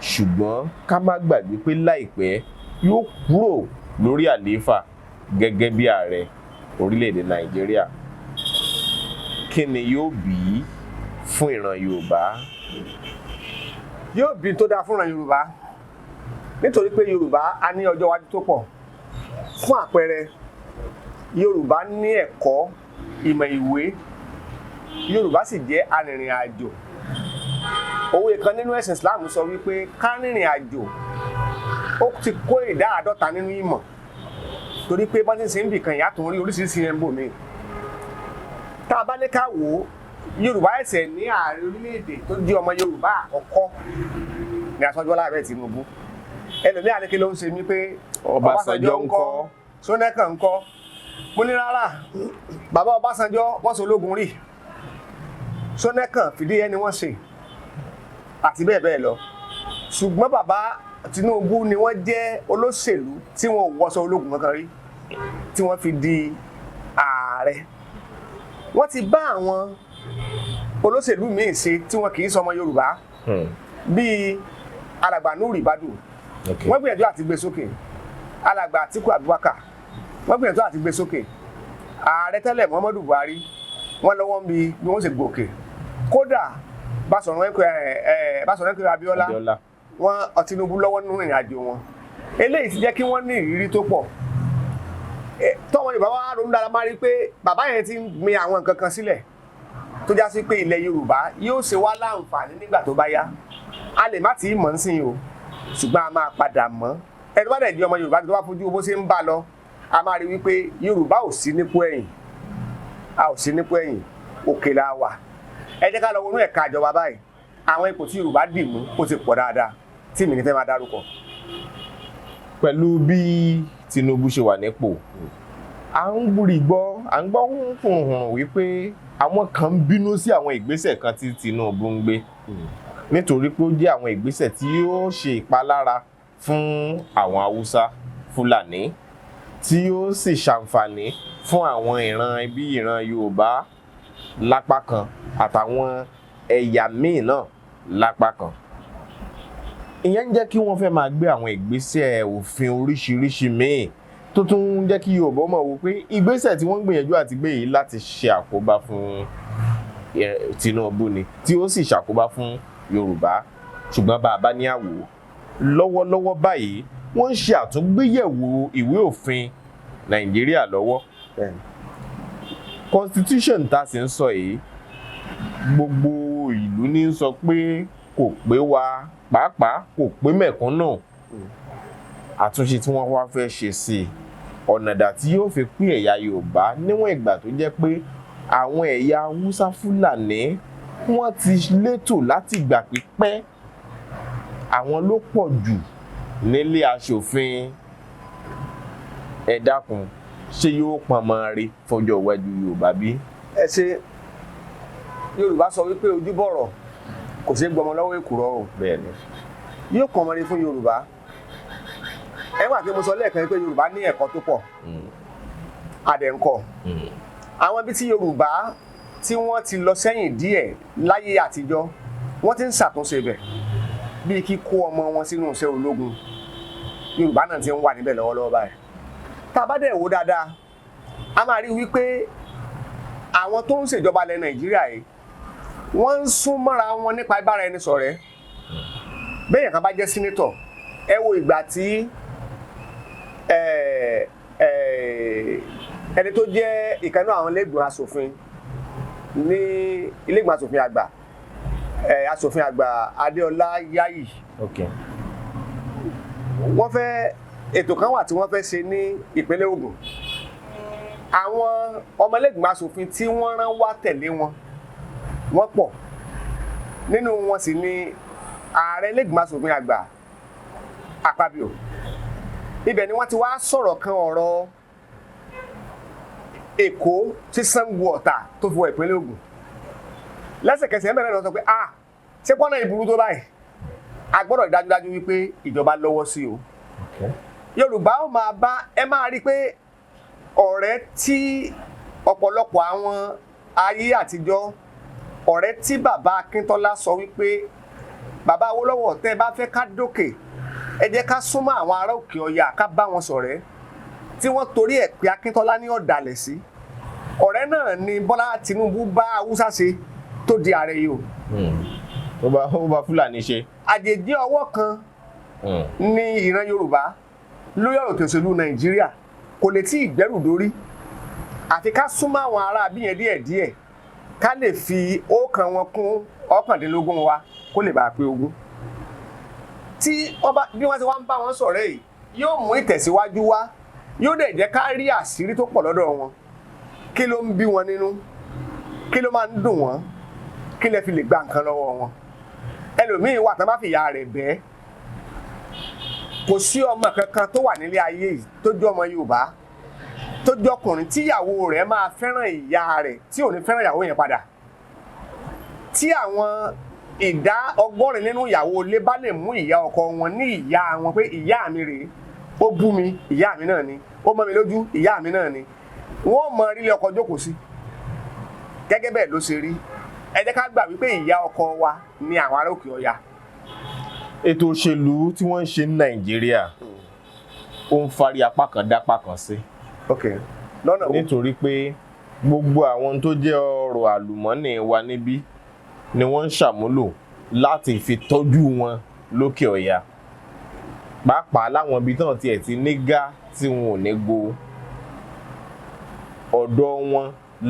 S2: ṣùgbọ́n ká má gbàgbé pé láìpẹ́ yóò kúrò lórí àlééfà gẹ́gẹ́ bí ààrẹ orílẹ̀-èdè Nàìjíríà kí ni yóò bí fún ìran Yorùbá?
S1: Yóò bí tó dáa fún ìran Yorùbá nítorí pé Yorùbá a ní ọjọ́ iwájú tó pọ̀ fún àpẹẹrẹ Yorùbá ní ẹ̀kọ́ ìmọ̀ ìwé Yorùbá sì jẹ́ arìnrìn àjò òwe kan nínú ẹ̀sìn Islam sọ wípé ká rìnrìn àjò ó ti kó ìdá 50 nínú ìmọ̀ torí pé bá ti ń ṣe ń bì kan ìyàtọ̀ orí oríṣiríṣi ẹ̀ ń bò mí tá a bá ní ká wò ó Yorùbá ẹ̀sẹ̀ ní ààrẹ orílẹ̀-èdè tó jẹ́ ọmọ Yorùbá àkọ́kọ́ ní Aṣíwájú Bọ́lá Ahmed Tinubu ẹlòmíà ní kí ló ń ṣe mí pé Ọbásanjọ́ ńkọ́ Ṣónẹ́kàn ńkọ́ mo ní rárá bàbá Ọbásanjọ́ wọ́n sọ ológun rí Ṣónẹ́kàn fìdí ẹni wọ́n ṣe àti bẹ́ẹ̀ bẹ́ẹ̀ lọ ṣùgbọ́n bàbá Tinubu ni wọ́n jẹ́ olóṣèlú tí wọ́n ò wọṣọ ológun kankan rí tí wọ́n fi di ààrẹ wọ́n ti bá àwọn olóṣèlú míì ṣe tí wọn kì í sọmọ Yorùbá bíi alàgbà Niyii wọ́n gbìyànjú àti gbé sókè, alàgbà Atiku Abubakar wọ́n gbìyànjú àti gbé sókè, ààrẹ tẹ́lẹ̀ Muhammadu Buhari wọ́n lọ́wọ́ ń bi bí wọ́n ṣe gòkè, kódà Báṣọ̀run Abíọ́lá wọ́n Tinubu lọ́wọ́ nínú ìrìn àjò wọn. Eléyìí ti jẹ́ kí wọ́n ní ìrírí tó pọ̀. Tọ́wọ́n Yorùbá wá ronú dára máa rí pé bàbá yẹn ti ń gbin àwọn nǹkan kan sílẹ̀ tó já sí pé ilẹ̀ Yorùbá yóò ṣe wá láǹfààní nígbà tó bá yá. A lè má ti mọ̀ ń sìn o, ṣùgbọ́n a máa padà mọ̀. Ẹni bá dẹ̀ di ọmọ Yorùbá tó bá fojú bó ṣe ń bá lọ, a máa rí wípé Yorùbá ò sí nípò ẹ̀yìn, a ò sí nípò ẹ̀yìn, òkè la wà. Ẹ jẹ́ ká lọ wọnú ẹ̀ka ìjọba báyìí, àwọn ipò tí Yorùbá dì mú ó ti pọ̀ dáadáa tí mi ní fẹ́ máa dárúkọ.
S2: Pẹ̀lú bí Tinubu ṣe wà nípò, à ń gbọ́ hùn wípé àwọn kan ń bínú sí àwọn ìgbésẹ̀ kan tí Tinubu ń gbé nítorí pé ó jẹ́ àwọn ìgbésẹ̀ tí ó ṣe ìpalára fún àwọn Haúsá Fúlàní tí ó sì ṣàǹfààní fún àwọn ìran Yorùbá lápá kan àtàwọn ẹ̀yà míì náà lápá kan. Ìyẹn ń jẹ́ kí wọ́n fẹ́ máa gbé àwọn ìgbésẹ̀ òfin oríṣiríṣi míì tó tún ń jẹ́ kí Yorùbá mọ̀ wò pé ìgbésẹ̀ tí wọ́n ń gbìyànjú àti gbé yìí láti ṣe àkóbá fún Tinubu ni tí ó sì ṣàkóbá fún Yorùbá. Ṣùgbọ́n bá a bá ní àwò lọ́wọ́lọ́wọ́ báyìí wọ́n ń ṣe àtúngbéyẹ̀wò ìwé òfin Nàìjíríà lọ́wọ́. Constitution tá a sì ń sọ yìí gbogbo ìlú ní sọ pé kò pé wa, pàápàá kò pé mẹ̀kúnnù. Àtúnṣe tí wọ́n wá fẹ́ ṣe sí ọ̀nà dà tí yóò fi pín ẹ̀yà Yorùbá níwọ̀n ìgbà tó jẹ́ pé àwọn ẹ̀yà Haúsá Fúlàní wọ́n ti létò láti ìgbà pípẹ́, àwọn ló pọ̀ jù nílé aṣòfin. Ẹ dákun, ṣé yóò pọnmọ rí fọjọ́ iwájú Yorùbá bí?
S1: Ẹ ṣe Yorùbá sọ wípé ojúbọ̀rọ̀ kò sí gbọmọ lọ́wọ́ èkùrọ́ o.
S2: Bẹ́ẹ̀ni.
S1: Yóò pọnmọ rí fún Yorùbá. Ẹ wà pé mo sọ lẹ́ẹ̀kan pé Yorùbá ní ẹ̀kọ́ tó pọ̀, adẹ̀ǹkọ̀. Àwọn ibi tí Yorùbá tí wọ́n ti lọ sẹ́yìn díẹ̀ láyé àtijọ́ wọ́n ti ń ṣàtúnṣe bẹ̀ bíi kíkó ọmọ wọn sínú iṣẹ́ ológun. Yorùbá náà ti ń wà níbẹ̀ lọ́wọ́lọ́wọ́ báyìí. Tá a bá dẹ̀ wò dáadáa, a máa rí wípé àwọn tó ń ṣèjọba ilẹ̀ Nàìjíríà yìí wọ́n ń sún mọ́ra wọn nípa ìbára ẹni ṣọ̀rẹ́. Béèyàn kan bá jẹ́ sínétọ̀, ẹ wo ìgbà tí ẹni tó jẹ́ ìkànnì àwọn ilé-ìgbìmọ̀ aṣòfin ní ilé-ìgbìmọ̀ aṣòfin àgbà, aṣòfin àgbà Adéọlá Yáyì. Wọ́n fẹ́ ètò kan wà tí wọ́n fẹ́ ṣe ní ìpínlẹ̀ Ògùn. Àwọn ọmọ ilé-ìgbìmọ̀ aṣòfin tí wọ́n rán wá tẹ̀lé wọn wọ́n pọ̀. Nínú wọn sì ni ààrẹ ilé-ìgbìmọ̀ aṣòfin àgbà Akpabio. Ibẹ̀ ni wọ́n ti wá sọ̀rọ̀ kan ọ̀rọ̀ Èkó tí Ṣàngó Ọ̀tà tó fi wọ ìpínlẹ̀ Ògùn. Lẹ́sẹ̀kẹsẹ̀ ẹ̀ bẹ̀rẹ̀ lọ sọ pé ṣé pọ́nà ìburú tó báyìí? A gbọ́dọ̀ dájúdájú wípé ìjọba lọ́wọ́ sí o. Yorùbá ó máa bá ẹ máa rí pé ọ̀rẹ́ tí ọ̀pọ̀lọpọ̀ àwọn ayé àtijọ́, ọ̀rẹ́ tí bàbá Akíntọ́lá sọ wípé bàbá Awólọ́wọ̀ tẹ́ bá fẹ́ ká dókè, ẹ jẹ́ ká súnmọ́ àwọn ará òkè ọya ká bá wọn ṣọ̀rẹ́, tí wọ́n torí ẹ̀ pé Akíntọ́lá ní ọ̀dàlẹ̀ sí. Ọ̀rẹ́ náà ni Bọ́lá Tinubu bá Haúsá ṣe tó di ààrẹ yìí o.
S2: Ó bá Fúlàní ṣe.
S1: Àjèjì ọwọ́ kan ní ìran Yorùbá lórí ọ̀rọ̀ òṣèlú Nàìjíríà kò lè tí ìgbẹ́rù dórí. Àfi ká súnmọ́ àwọn ará abíyẹn díẹ̀díẹ̀ ká lè fi ọkàn wọn kún 19 wa kó lè bá pé 20. Tí bí wọ́n ti wá ń bá wọn sọ̀rẹ́ yìí yóò mú ìtẹ̀síwájú wá, yóò dẹ̀ jẹ́ ká rí àṣírí tó pọ̀ lọ́dọ̀ wọn. Kí ló ń bí wọn nínú? Kí ló máa ń dùn wọ́n? Kí lẹ fi lè gba nǹkan lọ́wọ́ wọn? Ẹlòmíín wà tán bá fi ìyá rẹ̀ bẹ́ẹ̀. Kò sí ọmọ kankan tó wà nílé ayé yìí tó jẹ́ ọmọ Yorùbá tó jẹ́ ọkùnrin tí ìyàwó rẹ̀ máa fẹ́ràn ìyá rẹ̀ tí ò ní fẹ́ràn ìyàwó yẹn padà. Tí àwọn ìdá 80 nínú ìyàwó ilé bá lè mú ìyá ọkọ wọn ní ìyá wọn pé ìyá mi rèé, ó bú mi, ìyá mi náà ni, ó mọ́ mi lójú, ìyá mi náà ni, wọ́n mọ rílé ọkọ jókòó sí. gẹ́gẹ́ bẹ́ẹ̀ ló ṣe rí ẹ jẹ́ ká gbà wípé ìyá ọkọ wa ni àwọn ará òkè ọya.
S2: ètò òṣèlú tí wọ́n ń ṣe ní Nàìjíríà ó ń fari apá kan dápá kan sí.
S1: lọ́nà wo?
S2: nítorí pé gbogbo àwọn tó jẹ́ ọrọ̀ àlùmọ́nì wa níbí ni wọ́n ń ṣàmúlò láti fi tọ́jú wọn lókè ọya pàápàá láwọn ibi tán tiẹ̀ ti nígá tí wọn ò ní go ọ̀dọ̀ wọn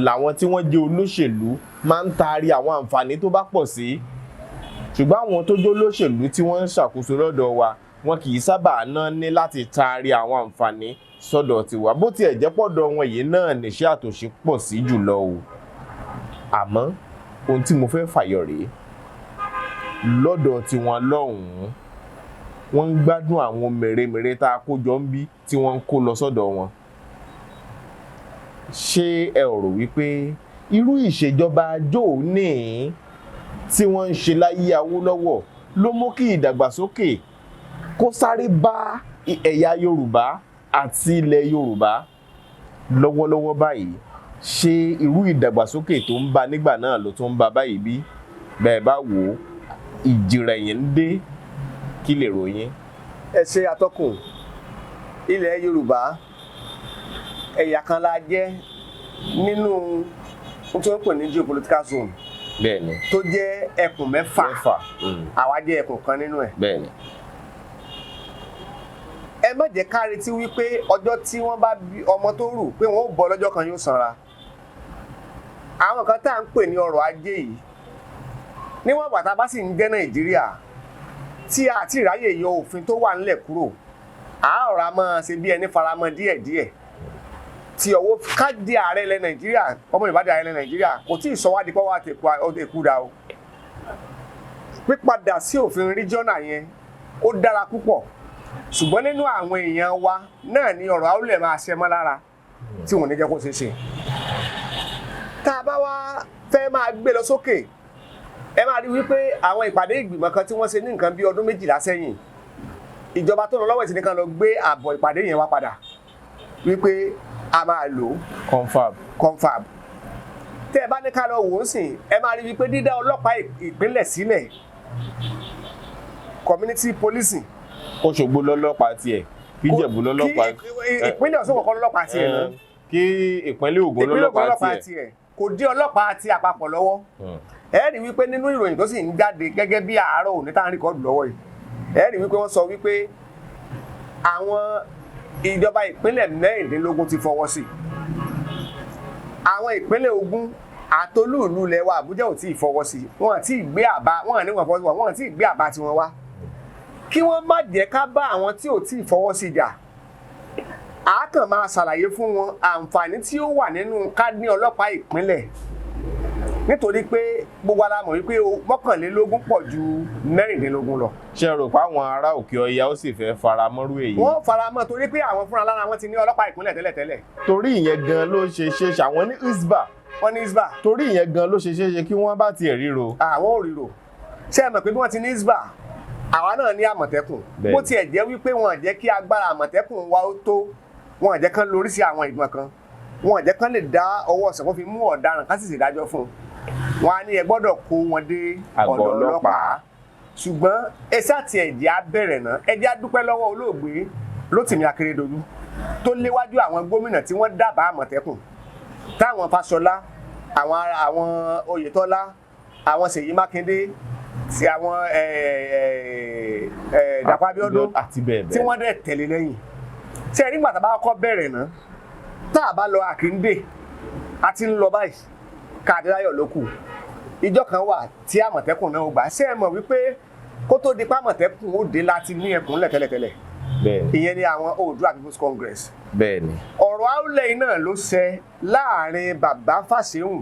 S2: làwọn tí wọ́n jẹ́ olóṣèlú máa ń taari àwọn àǹfààní tó bá pọ̀ sí ṣùgbọ́n àwọn tó jẹ́ olóṣèlú tí wọ́n ń ṣàkóso lọ́dọ̀ wa wọn kì í sábà náà ní láti taari àwọn àǹfààní sọ́dọ̀ tiwa bó tiẹ̀ jẹ́ pọ̀dọ̀ wọn yìí náà níṣẹ́ àtòṣe pọ̀ sí jùlọ o àmọ́ ohun tí mo fẹ́ fàyọ rèé lọ́dọ̀ tiwọn lọ́hùn-ún wọ́n ń gbádùn àwọn mèremère tá a kó jọ ń bí tí wọ́n ń kó lọ sọ́dọ̀ wọn. ṣé ẹ rò wípé irú ìṣèjọba jóòní tí wọ́n ń ṣe láyé Awólọ́wọ̀ ló mú kí ìdàgbàsókè kó sáré bá ẹ̀yà Yorùbá àti ilẹ̀ Yorùbá lọ́wọ́lọ́wọ́ báyìí? ṣé irú ìdàgbàsókè tó ń bá nígbà náà ló tún ń bá báyìí bí? bẹ́ẹ̀ bá wò ó ìjìrẹ̀yìn ń dé, kí lè ròyìn?
S1: ẹ ṣe atọ́kùn. ilẹ̀ Yorùbá ẹ̀yà kan la jẹ́ nínú ohun tí wọ́n pè ní geopolitical zone.
S2: bẹ́ẹ̀ni.
S1: tó jẹ́ ẹkùn mẹ́fà. àwa jẹ́ ẹkùn kan nínú ẹ̀.
S2: bẹ́ẹ̀ni.
S1: ẹ má jẹ́ ká retí wípé ọjọ́ tí wọ́n bá bí ọmọ tó rù pé wọ́n ó bọ́ lọ́jọ́ kan yóò sanra. àwọn kan tá à ń pè ní ọrọ̀ ajé yìí níwọ̀n bàtà bá sì ń jẹ́ Nàìjíríà tí a ti ráyè yọ òfin tó wà nílẹ̀ kúrò a ọ̀rá máa ṣe bí ẹni faramọ́ díẹ̀díẹ̀ tí ọwọ́ káàdì ààrẹ ilẹ̀ Nàìjíríà ọmọ ìbàdí ààrẹ ilẹ̀ Nàìjíríà kò tí ì sọ wádìí pọ́wọ́ àti èkúdà o. pípadà sí òfin ríjọ́nà yẹn ó dára púpọ̀ ṣùgbọ́n nínú àwọn èèyàn wa náà ni ọ̀rọ̀ àwùlẹ̀ máa ṣẹ mọ́ lára tí wọ́n ní jẹ́ kó ṣeé ṣe. tá a bá wá fẹ́ máa gbé lọ sókè ẹ máa rí wípé àwọn ìpàdé ìgbìmọ̀ kan tí wọ́n ṣe ní nǹkan bí ọdún 12 sẹ́yìn ìjọba tó lọ lọ́wọ́ ìsìn nìkan lọ gbé àbọ̀ ìpàdé yẹn wá padà wípé a máa lò confab. tẹ́ ẹ bá ní ká lọ wò ó sìn ẹ máa rí wípé dídá ọlọ́pàá ìpínlẹ̀ sílẹ̀ community policing.
S2: Òṣogbo lọ́lọ́pàá tiẹ̀ Ìjẹ̀bú lọ́lọ́pàá.
S1: ìpínlẹ̀ Ọ̀ṣun kọ̀ọ̀kan lọ́lọ́pàá tiẹ̀ náà.
S2: kí ìpínlẹ̀ Ògùn lọ́lọ́pàá tiẹ̀.
S1: kò dí ọlọ́pàá ti àpapọ̀ lọ́wọ́. ẹ rí wípé nínú ìròyìn tó sì ń jáde gẹ́gẹ́ bí àárọ̀ òní tá à ń rìkọ́dù lọ́wọ́ yìí ẹ rí wípé wọ́n sọ wípé àwọn ìjọba ìpínlẹ̀ 16 ti fọwọ́ sí àwọn ìpínlẹ̀ Ògùn àtolúùlú ilẹ̀ wa Àbújá ò tí ì fọwọ́ sí wọn àti ìgbé àbá wọn àní wọn fọwọ́ wọn àti ìgbé àbá tiwọn wá kí wọ́n má jẹ́ ká bá àwọn tí ò tí ì fọwọ́ sí jà á kàn máa ṣàlàyé fún wọn àǹfààní tí ó wà nínú ká ní ọlọ́pàá ìpínlẹ̀ nítorí pé gbogbo ara mọ̀ wípé 21 pọ̀ ju 16 lọ.
S2: ṣé ẹ rò pé àwọn ará òkè ọya ó sì fẹ́ faramọ́rú èyí?
S1: wọ́n faramọ́ torí pé àwọn fúnra lára wọn ti ní ọlọ́pàá ìpínlẹ̀ tẹ́lẹ̀tẹ́lẹ̀.
S2: torí ìyẹn gan ló ṣe ṣe àwọn ní isba.
S1: wọ́n ní isba.
S2: torí ìyẹn gan ló ṣe ṣe kí wọ́n bá tiẹ̀ ríro.
S1: àwọn ò ríro ṣé ẹ mọ̀ pé bí wọ́n ti ní isba àwa náà ní àmọ̀tẹ́kùn bó tiẹ̀ jẹ́ wípé wọn jẹ́ kí agbára àmọ̀tẹ́kùn wa ó tó wọn jẹ́ kán lórí sí àwọn ìgbọ̀n kan wọn jẹ́ kán lè dá ọwọ́ ṣẹ̀kọ́ fi mú ọ̀daràn ká sì ṣèdájọ́ fún un wọn á ní ẹ gbọ́dọ̀ kó wọn dé ọ̀dọ̀ ọlọ́pàá ṣùgbọ́n ẹsẹ̀ àti ẹ̀jẹ̀ á bẹ̀rẹ̀ náà ẹ̀jẹ̀ á dúpẹ́ lọ́wọ́ olóògbé Rótìmí Akérédolú tó léwájú àwọn gómìnà tí wọ́n dábàá àmọ̀tẹ́kùn táwọn Fáṣọlá àwọn Oyètọ́lá àwọn Ṣèyí Mákindé ti àwọn Dàpọ̀ Abíọ́dún tí wọ́n dẹ̀ tẹ̀lé lẹ́yìn ṣe nígbà tá a bá kọ́ bẹ̀rẹ̀ náà tá a bá lọ Àkíndé a ti ń lọ báyìí Kàdíráyọ̀ ló kù ìjọ kan wà tí àmọ̀tẹ́kùn náà gbà ṣé ẹ mọ̀ wípé kó tó di pé àmọ̀tẹ́kùn ó dé láti ní ẹkùnlẹ̀ tẹ́lẹ̀tẹ́lẹ̀ ìyẹn ni àwọn Oòduà People's Congress.
S2: bẹ́ẹ̀ni.
S1: ọ̀rọ̀ àwùlẹ̀ náà ló ṣẹ láàrin bàbá Fáṣẹ̀hùn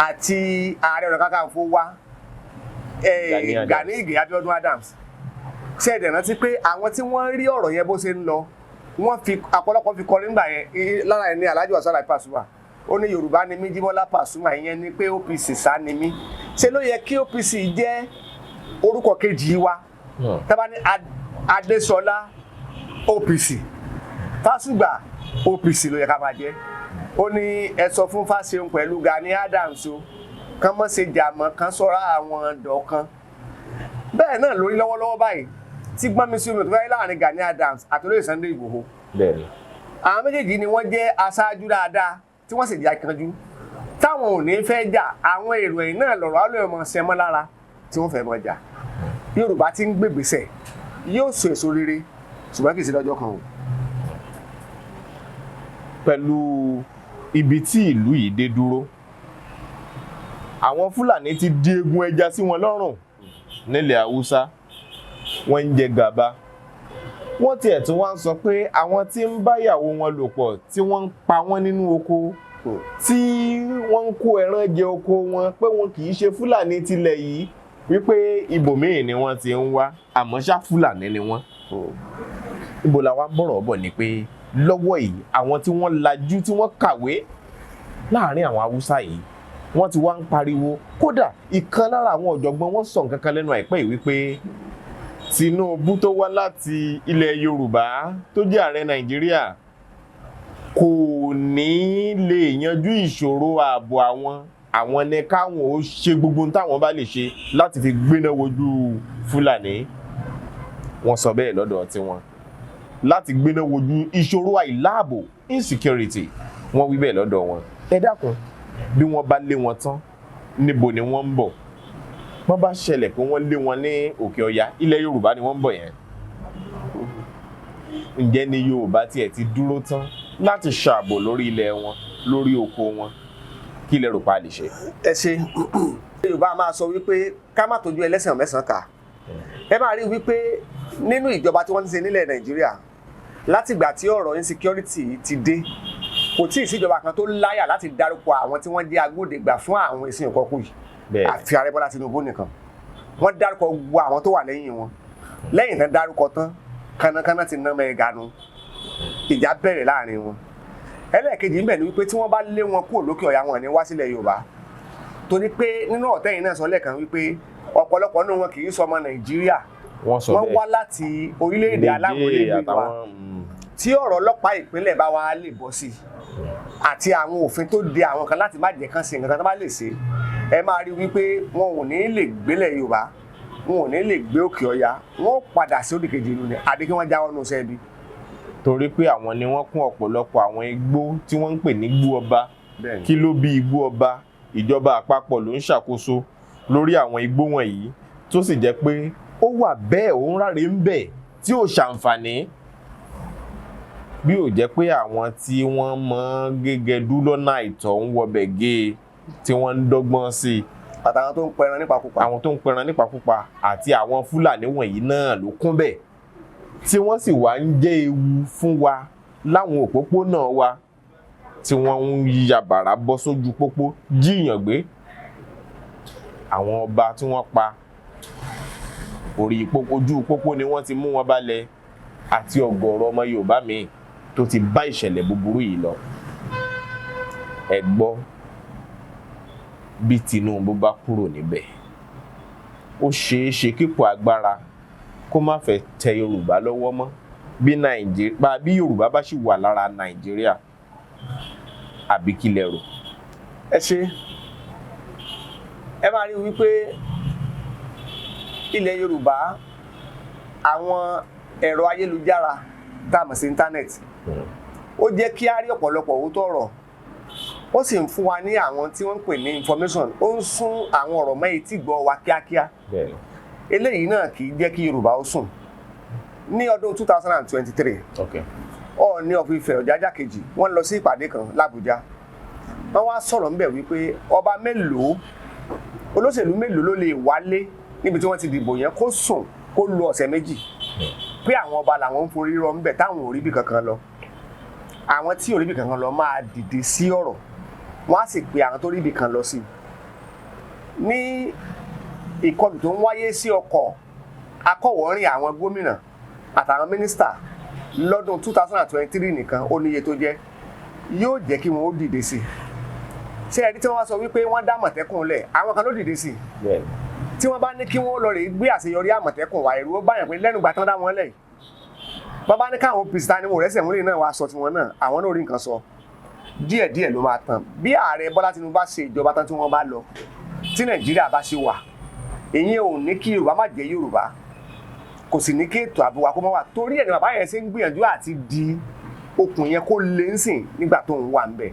S1: àti Ààrẹ Ọ̀nà Kakanfò wa Gani Abíọ́dún Adams ṣe ẹ̀dẹ̀ rántí pé àwọn tí wọ́n rí ọ̀rọ̀ yẹn bó ṣe ń lọ wọ́n fi àpọ̀lọpọ̀ fi kọrin nígbà yẹn lára ẹni Alhaji Wasiu Alabi Pasuma ó ní Yorùbá ni mí Jíbọ́lá Pasuma ìyẹn ni pé OPC sá ni mí ṣe ló yẹ kí OPC jẹ́ orúkọ kejì wa tábà ní Adésọlá OPC Fásùgbà OPC ló yẹ ká máa jẹ́ ó ní ẹ sọ fún Fáṣẹ̀hùn pẹ̀lú Gani Adams o kán mọ́ ṣe jàmọ́ kán sọ́ra àwọn dọ̀kan bẹ́ẹ̀ náà lórí lọ́wọ́lọ́wọ́ báyìí tí gbọ́n mi sí omi tó fẹ́ láàrin Gani Adams àti olóyè Sunday Igboho àwọn méjèèjì ni wọ́n jẹ́ aṣáájú dáadáa tí wọ́n sì di akíkanjú táwọn ò ní fẹ́ jà àwọn èrò ẹ̀yìn náà lọ̀rọ̀ alóyè mọ̀ ṣẹmọ́ lára tí wọ́n fẹ́ mọ̀ jà Yorùbá ti ń gbègbèsẹ̀ yóò so èso rere ṣùgbọ́n kì í ṣe lọ́jọ́ kan o.
S2: pẹ̀lú ibi tí ìlú yìí dé dúró àwọn Fúlàní ti di egun ẹja sí wọn lọ́rùn nílẹ̀ Haúsá wọ́n ń jẹ gàba wọ́n tiẹ̀ tún wá ń sọ pé àwọn tí ń báyàwó wọn lò pọ̀ tí wọ́n ń pa wọ́n nínú oko tí wọ́n ń kó ẹran jẹ oko wọn pé wọn kì í ṣe Fúlàní tilẹ̀ yìí wípé ibòmíì ni wọ́n ti ń wá àmọ́ ṣá Fúlàní ni wọ́n. Ibo la wá bọ̀rọ̀ bọ̀ ni pé lọ́wọ́ yìí àwọn tí wọ́n lajú tí wọ́n kàwé láàrin àwọn Haúsá yìí wọ́n ti wá ń pariwo kódà ìkan lára àwọn ọ̀jọ̀gbọ́n wọn sọ nǹkan kan lẹ́nu àìpẹ́ yìí wípé Tinubu tó wá láti ilẹ̀ Yorùbá tó jẹ́ ààrẹ Nàìjíríà kò ní lè yanjú ìṣòro ààbò àwọn ní káwọn ó ṣe gbogbo táwọn bá lè ṣe láti fi gbéná wojú Fúlàní wọ́n sọ bẹ́ẹ̀ lọ́dọ̀ tiwọn láti gbéná wojú ìṣòro àìláàbò insecurity wọ́n wí bẹ́ẹ̀ lọ́dọ̀ wọn. Ẹ dákun bí wọ́n bá lé wọn tán níbo ni wọ́n ń bọ̀ wọ́n bá ṣẹlẹ̀ pé wọ́n lé wọn ní òkè ọya ilẹ̀ Yorùbá ni wọ́n ń bọ̀ yẹn ǹjẹ́ ni Yorùbá tiẹ̀ ti dúró tán láti ṣààbò lórí ilẹ̀ wọn lórí oko wọn kí lẹ rò pa lè ṣe.
S1: ẹ ṣe Yorùbá máa sọ wípé ká má tójú ẹlẹ́sẹ̀ mẹ́sàn-án kà ẹ máa rí wípé nínú ìjọba tí wọ́n ti ṣe nílẹ̀ Nàìjíríà látìgbà tí ọ̀rọ̀ insecurity ti dé kò tí ì síjọba kan tó láyà láti dárúkọ àwọn tí wọ́n jẹ́ agbódegbà fún àwọn ìsìn ìkọkù yìí àfi ààrẹ Bọ́lá Tinubu nìkan wọ́n dárúkọ gbogbo àwọn tó wà lẹ́yìn wọn lẹ́yìn tán dárúkọ tán kánákáná ti ná mẹ́ganu ìjà bẹ̀rẹ̀ láàrin wọn ẹlẹ́ẹ̀kejì ń bẹ̀ ni wípé tí wọ́n bá lé wọn kúrò lókè ọ̀yà wọn ní wá sílẹ̀ Yorùbá torí pé nínú ọ̀tẹ́yìn náà sọ lẹ́ẹ̀kan wípé ọ̀pọ̀lọpọ̀ nínú wọn kì í sọ ọmọ Nàìjíríà wọ́n wá láti orílẹ̀-èdè aláwọ̀ wa tí ọ̀rọ̀ ọlọ́pàá ìpínlẹ̀ bá wa lè bọ́ sí àti àwọn òfin tó de àwọn kan láti má jẹ́ kán ṣe nǹkan tó bá lè ṣe ẹ máa rí wípé wọn ò ní lè gbélẹ̀ Yorùbá wọn ò ní lè gbé òkè ọya wọn padà sí òdì kejì ìlú ni àbí kí wọ́n jáwọ́ nù sẹ́bi.
S2: torí pé àwọn ni wọ́n kún ọ̀pọ̀lọpọ̀ àwọn igbó tí wọ́n ń pè ní igbó ọba kí ló bí igbó ọba ìjọba àpapọ̀ ló ń ṣàkóso lórí àwọn igbó wọ̀nyí tó sì jẹ́ pé ó wà bẹ́ẹ̀ òun ráre ń bẹ̀ tí ò ṣàǹfààní bí ò jẹ́ pé àwọn tí wọ́n mọ gẹ́gẹ́dú lọ́nà àìtọ́ ń wọbẹ̀ gé tí wọ́n ń dọ́gbọ́n sí i
S1: àtàwọn tó ń pẹran nípakúpa
S2: àwọn tó ń pẹran nípakúpa àti àwọn Fúlàní wọ̀nyí náà ló kún bẹ́ẹ̀ tí wọ́n sì wá ń jẹ́ ewu fún wa láwọn òpópónà wa tí wọ́n ń ya bàrà bọ́ sójú pópó jíìyàn gbé àwọn ọba tí wọ́n pa orí ojú pópó ni wọ́n ti mú wọn balẹ̀ àti ọ̀gọ̀rọ̀ ọmọ Yorùbá míì tó ti bá ìṣẹ̀lẹ̀ búburú yìí lọ. Ẹ gbọ́ bí Tinubu bá kúrò níbẹ̀ ó ṣeé ṣe kípò agbára kó má fẹ́ tẹ Yorùbá lọ́wọ́ mọ́ bí Yorùbá bá sì wà lára Nàìjíríà àbí kí lẹ rò.
S1: ẹ ṣe ẹ máa rí wípé ilẹ̀ Yorùbá àwọn ẹ̀rọ ayélujára tá a mọ̀ sí íńtánẹ́ẹ̀tì ó jẹ́ kí á rí ọ̀pọ̀lọpọ̀ òótọ́ ọ̀rọ̀ ó sì ń fún wa ní àwọn tí wọ́n ń pè ní information ó ń sún àwọn ọ̀rọ̀ mọ́ etí gbọ́ wa kíákíá eléyìí náà kì í jẹ́ kí Yorùbá ó sùn. Ní ọdún 2023 Ọọ̀ni of Ifẹ̀ Ọ̀jájá kejì wọ́n lọ sí ìpàdé kan l'Ábùjá wọ́n wá sọ̀rọ̀ ńbẹ̀ wípé ọba mélòó olóṣèlú mélòó ló lè wálé níbi tí wọ́n ti dìbò yẹn kó sùn kó lo ọ̀sẹ̀ méjì pé àwọn ọba làwọn ń forí rọ ńbẹ̀ táwọn ò rí bí kankan lọ àwọn tí ò rí bí kankan lọ máa dìde sí ọ̀rọ̀ wọ́n á sì pe àwọn tó rí bí kan lọ sí ní ìkọlù tó ń wáyé sí ọkọ̀ akọ̀wọ́rìn àwọn gómìnà àtàwọn mínísítà lọ́dún 2023 nìkan ó níye tó jẹ́ yóò jẹ́ kí wọ́n ó dìde sí ṣé ẹni tí wọ́n wá sọ wípé wọ́n dá Àmọ̀tẹ́kùn lẹ̀ àwọn kan ló dìde sí tí wọ́n bá ní kí wọ́n lọ rè gbé àṣeyọrí Àmọ̀tẹ́kùn wá ẹ̀rù ó báyàn pé lẹ́nu ìgbà tán dá wọn lẹ̀ bàbá ní káwọn pìsìtà ni mo rẹ́sẹ̀ múlẹ̀ náà wá sọ tiwọn náà àwọn náà rí nǹkan sọ díẹ̀díẹ̀ ló máa tán bí ààrẹ Bọ́lá Tinubu bá ṣe ìjọba tán tí wọ́n bá lọ tí Nàìjíríà bá ṣe wà ìyẹn ò ní kí Yorùbá má jẹ́ Yorùbá kò sì ní kí ètò ààbò wa kó má wà torí ẹ̀ ni bàbá yẹn ṣe ń gbìyànjú àti di okùn yẹn kó lé ń sìn nígbà tó ń wà ń bẹ̀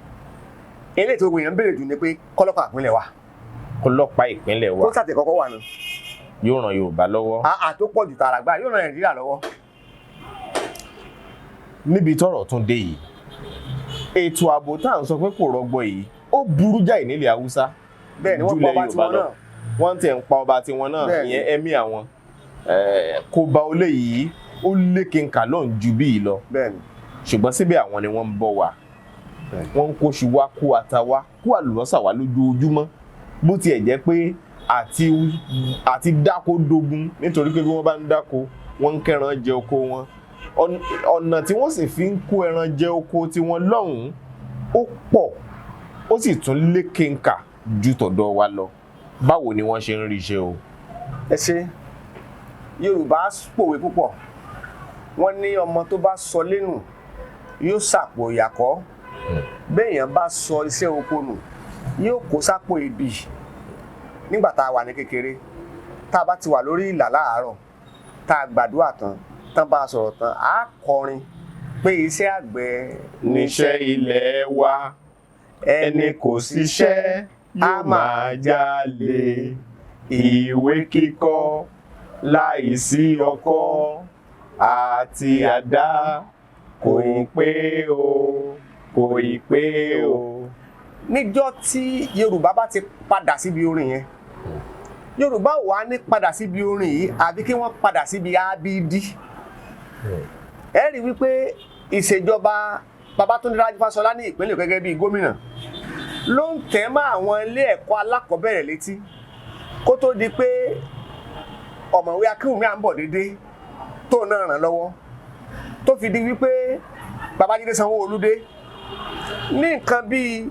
S1: eléyìí tó gbìyànjú béèrè jù ni pé kọ́lọ́pàá ìpínlẹ̀ wa
S2: kọlọ́pàá ìpínlẹ̀ wa
S1: kó sàtẹ̀ kọ́kọ́ wà náà
S2: yóò ran Yorùbá lọ́wọ́.
S1: tó pọ̀ jù tààrà gbà yóò ran Nàìjíríà lọ́wọ́.
S2: níbi tọ́rọ̀ tún dé yìí ètò ààbò tá à ń sọ pé kò rọgbọ yìí ó burú jáì nílẹ̀ Haúsá
S1: bẹ́ẹ̀ ni wọ́n pa ọba tiwọn náà
S2: wọ́n tẹ̀ ń pa ọba tiwọn náà ìyẹn ẹ̀mí àwọn kò bá olè yìí ó lékè nkà lọ́n ju bíi lọ ṣùgbọ́n síbẹ̀ àwọn ni wọ́n ń bọ̀ wá wọ́n ń kóṣù wá kó ata wá kó àlùbọ́sà wá lójoojúmọ́ bó tiẹ̀ jẹ́ pé àti dáko dogun nítorí pé bí wọ́n bá ń dáko wọ́n ń kẹ́ran jẹ oko wọn ọ̀nà tí wọ́n sì fi ń kó ẹran jẹ oko tiwọn lọ́hùn-ún ó pọ̀ ó sì tún lékè nkà ju tọ̀dọ̀ wa lọ báwo ni wọ́n ṣe ń rí iṣẹ́ o.
S1: ẹ ṣe Yorùbá pòwe púpọ̀ wọ́n ní ọmọ tó bá sọ lẹ́nu yóò sàpò ìyàkọ́ béèyàn bá sọ iṣẹ́ oko nù yóò kó sápò ebi nígbà tá a wà ní kékeré tá a bá ti wà lórí ìlà láàárọ̀ tá a gbàdúrà tán bá a sọ̀rọ̀ tán á kọrin pé iṣẹ́ àgbẹ̀
S2: níṣẹ́ ilẹ̀ wa ẹni kò síṣẹ́ yóò máa jalè ìwé kíkọ́ láìsí ọkọ́ àti àdá kò ì pé o kò ì pé o.
S1: níjọ́ tí Yorùbá bá ti padà síbi orin yẹn Yorùbá ò wá ní padà síbi orin yìí àbí kí wọ́n padà síbi abidi ẹ rí wípé ìṣèjọba Babátúndé Rájí Fáṣọlá ní ìpínlẹ̀ gẹ́gẹ́ bíi gómìnà ló ń tẹ̀ mọ́ àwọn ilé ẹ̀kọ́ alákọ̀ọ́bẹ̀rẹ̀ létí kó tó di pé ọ̀mọ̀wé Akínwùmí Àǹbọ̀dédé tó náà ràn lọ́wọ́ tó fi di wípé Babájídé Sanwó-Olú dé ní nǹkan bíi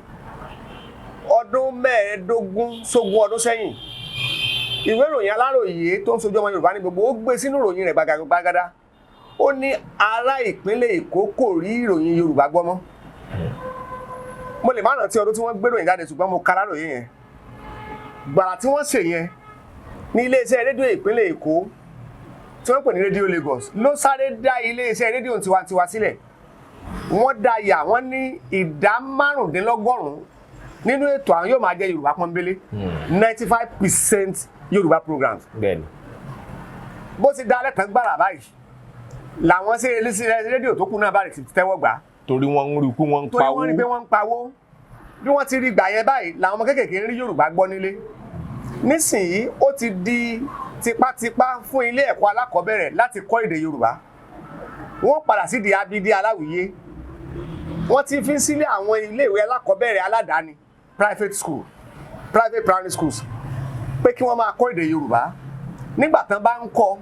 S1: ọdún 15 sógún ọdún sẹ́yìn ìwé ìròyìn Aláròyé tó ń sojú ọmọ Yorùbá ní gbogbo ó gbé sínú ìròyìn rẹ̀ gbàgàdà ó ní ará ìpínlẹ̀ Èkó kò rí ìròyìn Yorùbá gbọ́ mọ́ mo lè má rántí ọdún tí wọ́n gbé ìròyìn jáde ṣùgbọ́n mo ka Aláròyé yẹn gbàrà tí wọ́n ṣe yẹn ní iléeṣẹ́ rédíò ìpínlẹ̀ Èkó tí wọ́n pè ní rédíò Lagos ló sáré dá iléeṣẹ́ rédíò tiwantiwa sílẹ̀ wọ́n dá yà wọ́n ní ìdá 15% nínú ètò àwọn yóò máa jẹ́ Yorùbá pọ́nbélé 95% Yorùbá programs.
S2: bẹ́ẹ̀ni.
S1: bó ti dá lẹ́tàn gbàrà báyìí làwọn sí iléeṣẹ́ rédíò tó kù náà bá rẹ̀ ti tẹ́wọ́ gbà.
S2: torí wọ́n ń rí pé wọ́n ń pawó.
S1: torí wọ́n rí pé wọ́n ń pawó bí wọ́n ti rí gbà yẹn báyìí làwọn ọmọ kéékèèké ń rí Yorùbá gbọ́ nílé nísìnyí ó ti di tipátipá fún ilé ẹ̀kọ́ alákọ̀ọ́bẹ̀rẹ̀ láti kọ́ èdè Yorùbá wọ́n padà sí di abidi aláwìyé wọ́n ti fi sílẹ̀ àwọn iléèwé alákọ̀ọ́bẹ̀rẹ̀ aládàáni private primary schools pé kí wọ́n máa kọ́ èdè Yorùbá nígbà tán bá ń kọ́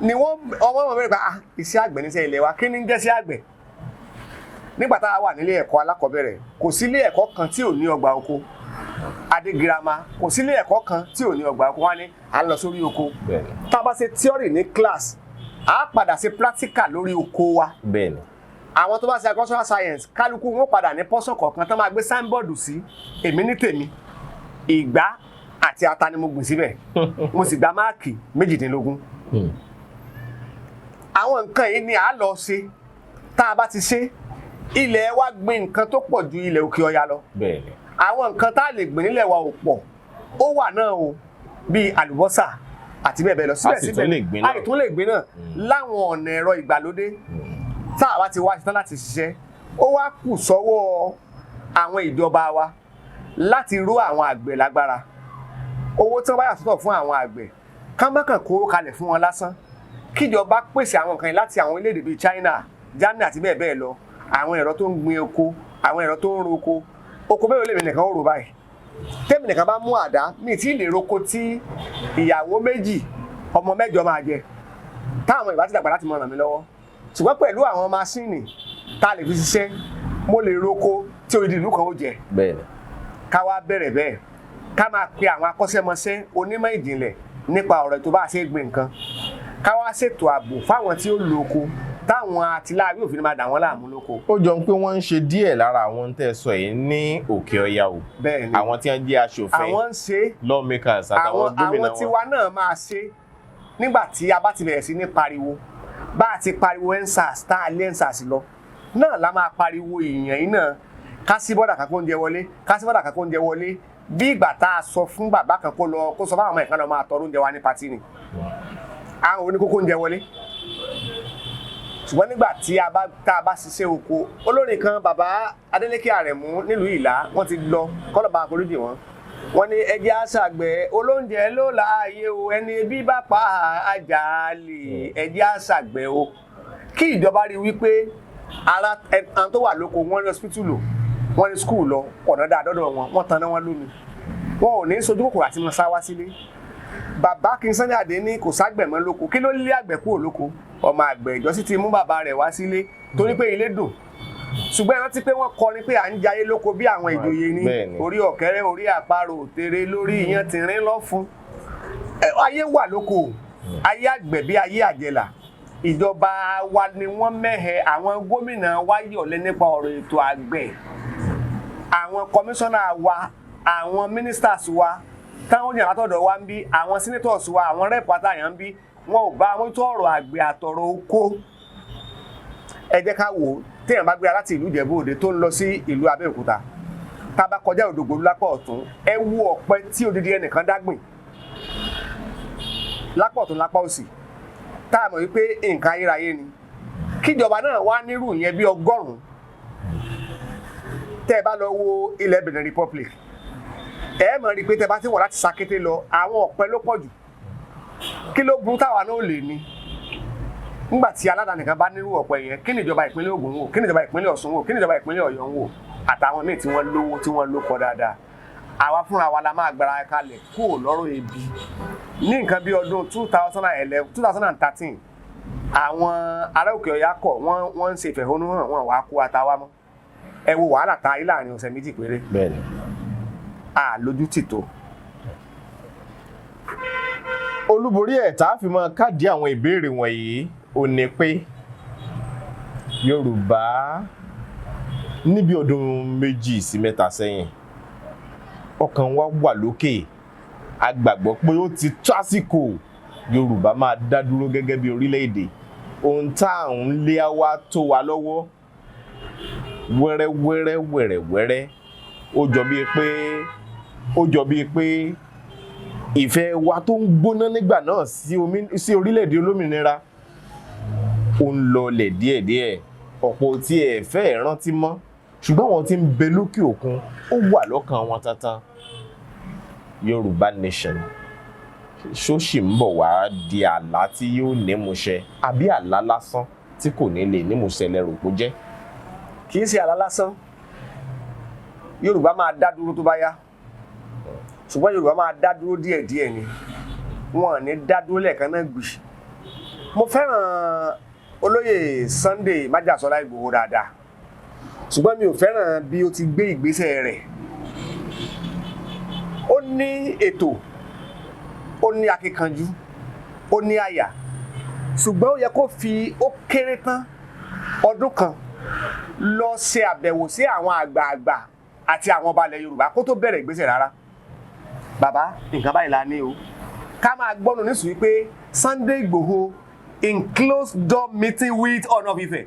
S1: ni wọ́n ọmọ bẹ̀rẹ̀ pé iṣẹ́ àgbẹ̀ níṣẹ́ ilé wa kí ni ń jẹ́ sí àgbẹ̀ nígbà tá a wà nílé ẹ̀kọ́ alákọ̀ọ́bẹ̀rẹ̀ kò sí ilé ẹ̀kọ́ kan tí ò ní ọgbà oko adé girama kò sí ilé ẹ̀kọ́ kan tí ò ní ọgbà oko wá ní à ń lọ sórí oko tá a bá ṣe theory ní class a padà ṣe practical lórí oko wa
S2: bẹ́ẹ̀ni
S1: àwọn tó bá ṣe agricultural science kálukú wọn padà ní pọ́sàn kọ̀ọ̀kan tán máa gbé signboard sí èmi ní tèmi ìgbá àti ata ni mo gbìn síbẹ̀ mo sì gba máàkì 18. àwọn nǹkan yìí ni a lọ ṣe tá a bá ti ṣe ilẹ̀ wa gbìn nǹkan tó pọ̀ ju ilẹ̀ òkè ọya lọ
S2: bẹ́ẹ̀ni
S1: àwọn nǹkan tá a lè gbìn nílẹ̀ wa ò pọ̀ ó wà náà o bíi àlùbọ́sà àti bẹ́ẹ̀ bẹ́ẹ̀ lọ síbẹ̀síbẹ̀ àìtún lè gbìn náà láwọn ọ̀nà ẹ̀rọ ìgbàlódé tá a bá ti wá ṣetán láti ṣiṣẹ́ ó wá kù sọ́wọ́ àwọn ìjọba wa láti ró àwọn àgbẹ̀ lágbára owó tí wọ́n bá yà sọ́tọ̀ fún àwọn àgbẹ̀ ká má kàn kó kalẹ̀ fún wọn lásán kíjọba pèsè àwọn nǹkan láti àwọn orílẹ̀-èdè bíi China Germany àti bẹ́ẹ̀ bẹ́ẹ̀ lọ àwọn ẹ̀rọ tó ń gbin oko àwọn ẹ̀rọ tó ń ro oko bẹ́ẹ̀ lèmi nìkan ó ro báyìí tẹ́mi nìkan bá mú àdá mi tí ì lè roko tí ìyàwó 2 ọmọ 8 máa jẹ táwọn ìbá ti dàgbà láti mọ ràn mí lọ́wọ́ ṣùgbọ́n pẹ̀lú àwọn masíìnì tá a lè fi ṣiṣẹ́ mo lè roko tí odidi ìlú kan ó jẹ ká wá bẹ̀rẹ̀ bẹ́ẹ̀ ká máa pe àwọn akọ́ṣẹ́mọṣẹ́ onímọ̀ ìjìnlẹ̀ nípa ọ̀rọ̀ tó bá ṣe gbìn nǹkan ká wá ṣètò ààbò fáwọn tí ó lo oko táwọn àtìláàwí òfin máa dà wọ́n láàmú lóko.
S2: ó jọ pé wọ́n ń ṣe díẹ̀ lára àwọn tẹ́ sọ yìí ní òkè ọya o.
S1: bẹ́ẹ̀ni
S2: àwọn tí wọ́n jẹ́ aṣòfin
S1: àwọn ń ṣe
S2: lawmakers àtàwọn gómìnà wọn.
S1: àwọn tiwa náà máa ṣe nígbà tí a bá ti bẹ̀rẹ̀ sí ní pariwo bá a ti pariwo ensars tá a lé ensars lọ náà la máa pariwo èèyàn yìí náà ká sí bọ́dà kan kó ń jẹ wọlé ká sí bọ́dà kan kó ń jẹ wọlé bí ìgbà tá a sọ fún bàbá kan kó sọ fún àwọn ẹ̀ka lọ máa tọrọ oúnjẹ wa ní patí ni àwọn oníkókó oúnjẹ wọlé ṣùgbọ́n nígbà tí tá a bá ṣiṣẹ́ oko olórin kan bàbá Adélékè Àrẹ̀mú nílùú Ìlá wọ́n ti lọ kọ́lọ̀bà àforíjì wọ́n ní ẹjẹ́ àṣàgbẹ̀ olóúnjẹ ló láàyè o ẹni ebi bá pa àjàlè ẹjẹ́ àṣàgbẹ̀ o kí ìjọba rí wípé ara ẹ̀tàn tó wà lóko wọ́n ní hospital lò wọ́n ní school lọ ọ̀nà dáadọ́dọ̀ wọ́n tanná wọn lómi wọn ò ní sojú kòkòrò àti mọ̀ sáwá sílé bàbá King Sunny Adé ní kò ságbẹ̀ mọ́ lóko kí ló lé àgbẹ̀ kúrò lóko ọmọ àgbẹ̀ ìjọsí ti mú bàbá rẹ̀ wá sílé torí pé ilé dùn ṣùgbọ́n ìrántí pé wọ́n kọrin pé à ń jayé lóko bí àwọn ìjòyè ní orí ọ̀kẹ́rẹ́ orí àparò òtèrè lórí ìyẹn tìrín lọ́fun ayé wà lóko ayé àgbẹ̀ bí ayé àjẹlà ìjọba wa ni wọ́n mẹ́hẹ àwọn gómìnà wa yọ̀lẹ́ nípa ọ̀rọ̀ ètò àgbẹ̀ àwọn kọmíṣánná wa àwọn ministers wa táwọn yàrá tọ̀dọ̀ wa ń bí àwọn senators wa àwọn rep àtàyàn ń bí wọn ò bá wọn tó ọ̀rọ̀ àgbẹ̀ àtọ̀rọ̀ oko ẹ jẹ́ ká wò ó téèyàn bá gbéra láti ìlú Ìjẹ̀bú Òde tó ń lọ sí ìlú Abẹ́òkúta tá a bá kọjá Òdògbòlú lápá ọ̀tún ẹ wo ọ̀pẹ tí odidi ẹnìkan dágbìn lápá ọ̀tún lápá òsì tá a mọ̀ wípé nǹkan ayérayé ni kíjọba náà wá nírú yẹn bí 100 tẹ́ ẹ bá lọ wo ilẹ̀ Benin Republic ẹ mọ̀ rí i pé tẹ́ bá ti wọ̀ láti Sakété lọ àwọn ọ̀pẹ ló pọ̀ jù kí ló burú táwa náà lè ní nígbà tí aládàáni kan bá nírú ọ̀pẹ yẹn kí ni ìjọba ìpínlẹ̀ Ògùn wò kí ni ìjọba ìpínlẹ̀ Ọ̀ṣun wò kí ni ìjọba ìpínlẹ̀ Ọ̀yọ́ wò àtàwọn míì tí wọ́n lówó tí wọ́n lókọ dáadáa àwa fúnra wa la máa gbára kalẹ̀ kúrò lọ́rọ̀ ebi ní nǹkan bí ọdún 2013 àwọn ará òkè ọ̀yà kọ̀ wọ́n ń ṣe ìfẹ̀hónúhàn wọn wàá kó àtàwa mọ́ ẹ wo wàhálà ta ayé láàrin ọ̀sẹ̀ méjì péré
S2: bẹ́ẹ̀ni
S1: lójú tìtò.
S2: olúborí ẹ̀ tá a fi mọ káàdì àwọn ìbéèrè wọ̀nyí ò ní pé Yorùbá níbi ọdún 2 sí 3 sẹ́yìn ọkàn wa wà lókè a gbàgbọ́ pé ó ti tó àsìkò Yorùbá máa dá dúró gẹ́gẹ́ bí orílẹ̀-èdè ohun tá à ń lé wa tó wa lọ́wọ́ wẹ́rẹ́wẹ́rẹ́ ó jọ bíi pé ìfẹ́ wa tó ń gbóná nígbà náà sí orílẹ̀-èdè olómìnira ó ń lọlẹ̀ díẹ̀díẹ̀ ọ̀pọ̀ tí ẹ fẹ́ rántí mọ́ ṣùgbọ́n àwọn tí ń bẹ lókè òkun ó wà lọ́kàn wọn tantan Yorùbá nation ṣó sì ń bọ̀ wá di àlá tí yóò nímúṣẹ àbí àlá lásán tí kò ní lè nímúṣẹ lẹ́rù kó jẹ́.
S1: kì í ṣe àlá lásán Yorùbá máa dá dúró tó bá yá ṣùgbọ́n Yorùbá máa dá dúró díẹ̀díẹ̀ ni wọn ò ní dá dúró lẹ́ẹ̀kan náà gbì. mo fẹ́ràn olóyè Sunday Májàsọ́lá Ìgbòho dáadáa ṣùgbọ́n mi ò fẹ́ràn bí ó ti gbé ìgbésẹ̀ rẹ̀. ó ní ètò ó ní akíkanjú ó ní àyà ṣùgbọ́n ó yẹ kó fi ó kéré tán ọdún kan lọ ṣe àbẹ̀wò sí àwọn àgbààgbà àti àwọn ọba ilẹ̀ Yorùbá kó tó bẹ̀rẹ̀ ìgbésẹ̀ rárá. bàbá nǹkan báyìí la ní o ká máa gbọ́nù nísìnyí pé Sunday Igboho in closed door meeting with Ọ̀nà of Ife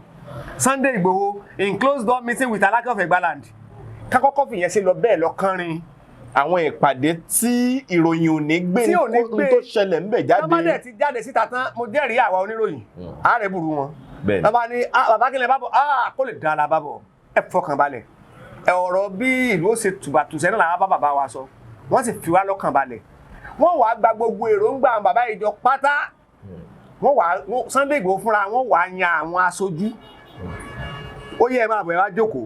S1: Sunday Igboho in closed door meeting with Aláké of Ẹ̀gbáland ká kọ́kọ́ fìyẹn ṣe lọ bẹ́ẹ̀ lọ́kànrin.
S2: àwọn ìpàdé tí ìròyìn ò ní gbé ní tó ṣẹlẹ̀ ń bẹ̀ jáde.
S1: tọ́mọdé ti jáde síta tán mo jẹ́rìí àwa oníròyìn ààrẹ burú wọn.
S2: bẹ́ẹ̀ni
S1: bàbá ní bàbá kílẹ̀ bábọ̀ kó lè dára bábọ̀ ẹ fọkàn balẹ̀ ọ̀rọ̀ bí ìlú ó ṣe tùbàtùsẹ́ náà làwọn bá bàbá wa sọ wọ́n sì fi wá lọ́kàn balẹ̀ wọ́n wàá gba gbogbo èròǹgbà bàbá ìjọ pátá Sunday Igboho fúnra wọn wàá yan àwọn aṣojú ó yẹ ẹ máa bọ̀ ẹ wá jókòó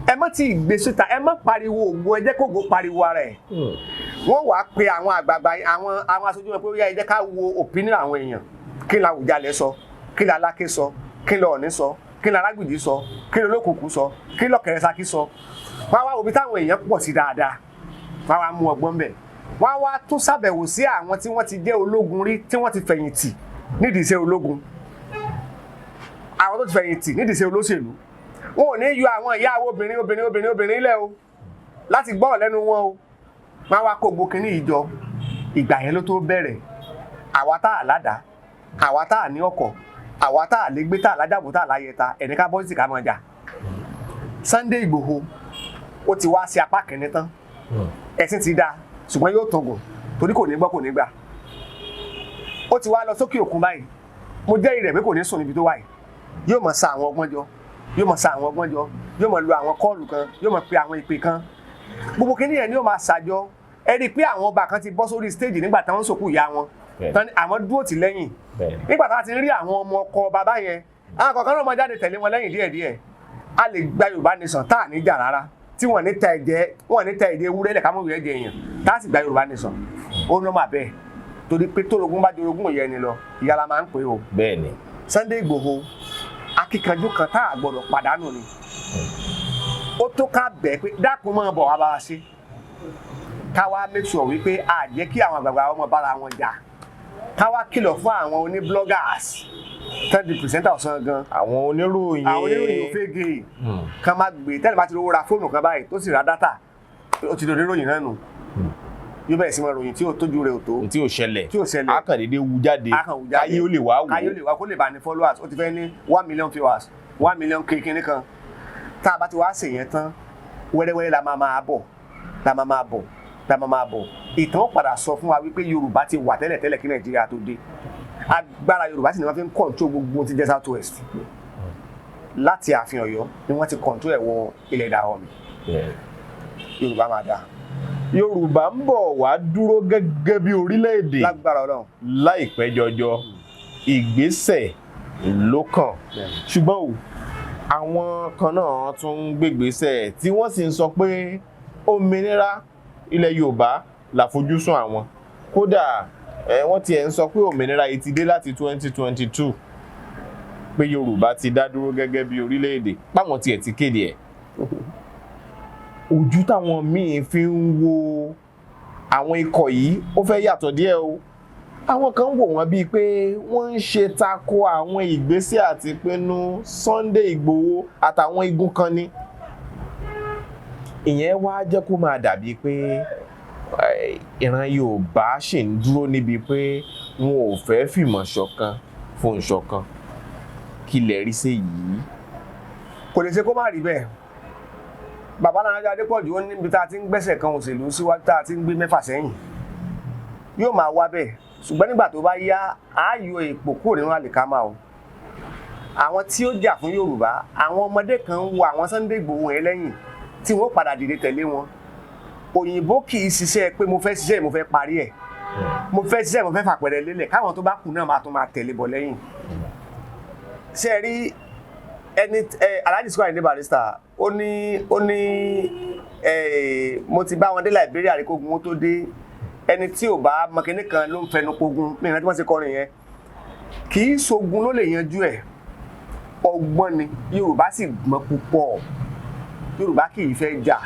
S1: ẹ má ti gbé síta ẹ má pariwo ògo ẹ jẹ́ kógo pariwo ara ẹ̀ wọ́n wàá pe àwọn àgbààgbà àwọn aṣojú wọn pé ó yẹ ẹ jẹ́ ká wo opinion àwọn èèyàn kí ni Àwùjalẹ̀ sọ kí ni Aláké sọ kí ni Ọ̀ọ̀ni sọ kí ni Alágbìjí sọ kí ni Olókùkù sọ kí ni Ọ̀kẹ́rẹ́ Ṣakí sọ wọ́n wá òbí táwọn èèyàn pọ̀ sí dáadáa wọ́n wá mú ọgbọ́n bẹ̀ wọ́n wá tún ṣàbẹ̀wò sí àwọn tí wọ́n ti jẹ́ ológun rí tí wọ́n ti fẹ̀yìntì nídìí iṣẹ́ ológun àwọn tó ti fẹ̀yìntì nídìí iṣẹ́ olóṣèlú wọn ò ní yọ àwọn ìyá obìnrin lẹ́ o láti gbọ́rọ̀ lẹ́nu wọn o máa wá kó gbogbo kínní ìjọ ìgbà yẹn ló tó bẹ̀rẹ̀ àwa tá à ládàá àwa tá à ní ọkọ̀ àwa tá à lè gbé tá à lájàbò tá à láyẹta ẹni ká bọ́ sí ká máa jà Sunday Igboho ó ti wá sí apá kìíní tán ẹ̀sìn ti dáa ṣùgbọ́n yóò tọ̀gùn torí kò ní gbọ́ kò ní gbà ó ti wá lọ sókè òkun báyìí mo jẹ́ ìrẹ̀ pé kò ní sùn níbi tó wà yìí yóò mọ̀ sa àwọn ọgbọ́n jọ yóò mọ̀ lo àwọn kọ́ọ̀lù kan yóò mọ̀ pe àwọn ìpè kan gbogbo kìíní yẹn ni yóò máa ṣàjọ ẹ rí i pé àwọn ọba kan ti bọ́ sórí stage nígbà táwọn sòkú ìyá wọn àwọn dúró tì lẹ́yìn nígbà táwọn ti ń rí àwọn ọmọ ọkọ bàbá yẹn àwọn kọ̀ọ̀kan náà máa jáde tẹ̀lé wọn lẹ́yìn díẹ̀díẹ̀ a lè gba Yorùbá nation tá à ní jà rárá tí wọ́n ní ta ẹ̀jẹ̀ ewúrẹ́ lẹ̀ ká mọ̀ ìrẹ́jẹ èèyàn tá a sì gba Yorùbá nation ó lọ́ mà bẹ́ẹ̀ torí pé tórogún bá dorogún òye ẹni lọ ìyá la máa ń pè o.
S2: bẹ́ẹ̀ni.
S1: Sunday Igboho akíkanjú kan tá a gbọ́dọ̀ pàdánù ni ó tó ká bẹ̀ pé dákun máa bọ̀ wá bá wa ṣe ká wá make sure wípé a jẹ́ kí àwọn àgbààgbà ọmọ bára wọn jà ká wá kìlọ̀ fún àwọn oníbloggers tẹ́lẹ̀ pìrìsẹ́ńtà ọ̀sán gan
S2: àwọn oníròyìn
S1: òfégè kan máa gbé tẹ́lẹ̀ bá ti rówó ra fóònù kan báyìí tó sì ra dátà ó ti dòde ròyìn náà nù yóò bẹ̀rẹ̀ sí máa ròyìn tí ó tójú rẹ̀ ò tó
S2: tí ò ṣẹlẹ̀ akàndédé wu jáde káyé ó lè wá wò
S1: kó lè bá ní followers ó ti fẹ́ ní 1 million viewers 1 million kékeré kan tá a bá ti wá ṣèyẹn tán wẹ́rẹ́wẹ́rẹ́ la máa máa bọ̀ ìtàn padà sọ fún wa wípé Yorùbá ti wà tẹ́lẹ̀tẹ́lẹ̀ kí Nàìjíríà tó dé agbára Yorùbá sì ni wọ́n fi ń control gbogbo ti jẹ́ South West láti ààfin Ọ̀yọ́ ni wọ́n ti control ẹ̀ wọ ilẹ̀ Dahomey Yorùbá máa dáa.
S2: Yorùbá ń bọ̀ wá dúró gẹ́gẹ́ bí orílẹ̀-èdè
S1: lágbára Ọlọ́run
S2: láìpẹ́ jọjọ ìgbésẹ̀ ló kàn ṣùgbọ́n o àwọn kan náà tún ń gbégbésẹ̀ tí wọ́n sì ń sọ pé òmìnira ilẹ̀ Yorùbá láfojúsùn àwọn kódà wọ́n tiẹ̀ ń sọ pé òmìnira yìí ti dé láti 2022 pé Yorùbá ti dá dúró gẹ́gẹ́ bí orílẹ̀-èdè páwọn tiẹ̀ ti kéde ẹ̀ ojú táwọn míì fi ń wo àwọn ikọ̀ yìí ó fẹ́ yàtọ̀ díẹ̀ o àwọn kan wò wọ́n bíi pé wọ́n ń ṣe tako àwọn ìgbésẹ̀ àti ìpinnu Sunday Igboho àtàwọn igun kan ni ìyẹn wá jẹ́ kó máa dàbí pé ìran Yorùbá ṣì ń dúró níbi pé wọn ò fẹ́ fìmọ̀ ṣọ̀kan fún ìṣọ̀kan kí lẹ rí sí yìí.
S1: kò lè ṣe kó má rí bẹ́ẹ̀ bàbá Nana Adépọ̀jù ó níbi tá a ti ń gbẹ́sẹ̀ kan òṣèlú síwájú tá a ti ń gbé 6 sẹ́yìn yóò máa wá bẹ́ẹ̀ ṣùgbọ́n nígbà tó bá yá ààyò èpò kúrò nínú àlìkámà o àwọn tí ó jà fún Yorùbá àwọn ọmọdé kan ń wo àwọn Sunday Igboho yẹn lẹ́yìn tí wọ́n padà dìde tẹ̀lé wọn òyìnbó kì í ṣiṣẹ́ pé mo fẹ́ ṣiṣẹ́ mo fẹ́ parí ẹ̀ mo fẹ́ ṣiṣẹ́ mo fẹ́ fàpẹ̀rẹ̀ lélẹ̀ káwọn tó bá kù náà máa tún máa tẹ̀lé bọ̀ lẹ́yìn ṣe rí ẹni Alhaji Sikiru Ayinde Barrister ó ní mo ti bá wọn dé Liberia rí kógun ó tó dé ẹni tí ò bá mọ̀kínní kan ló ń fẹnu kogun ní ìrántí wọ́n ṣe kọrin yẹn kì í ṣogun ló lè yanjú ẹ̀ ọgbọ́n ni Yorùbá sì gbọ́n púpọ̀ Yorùbá kì í fẹ́ jà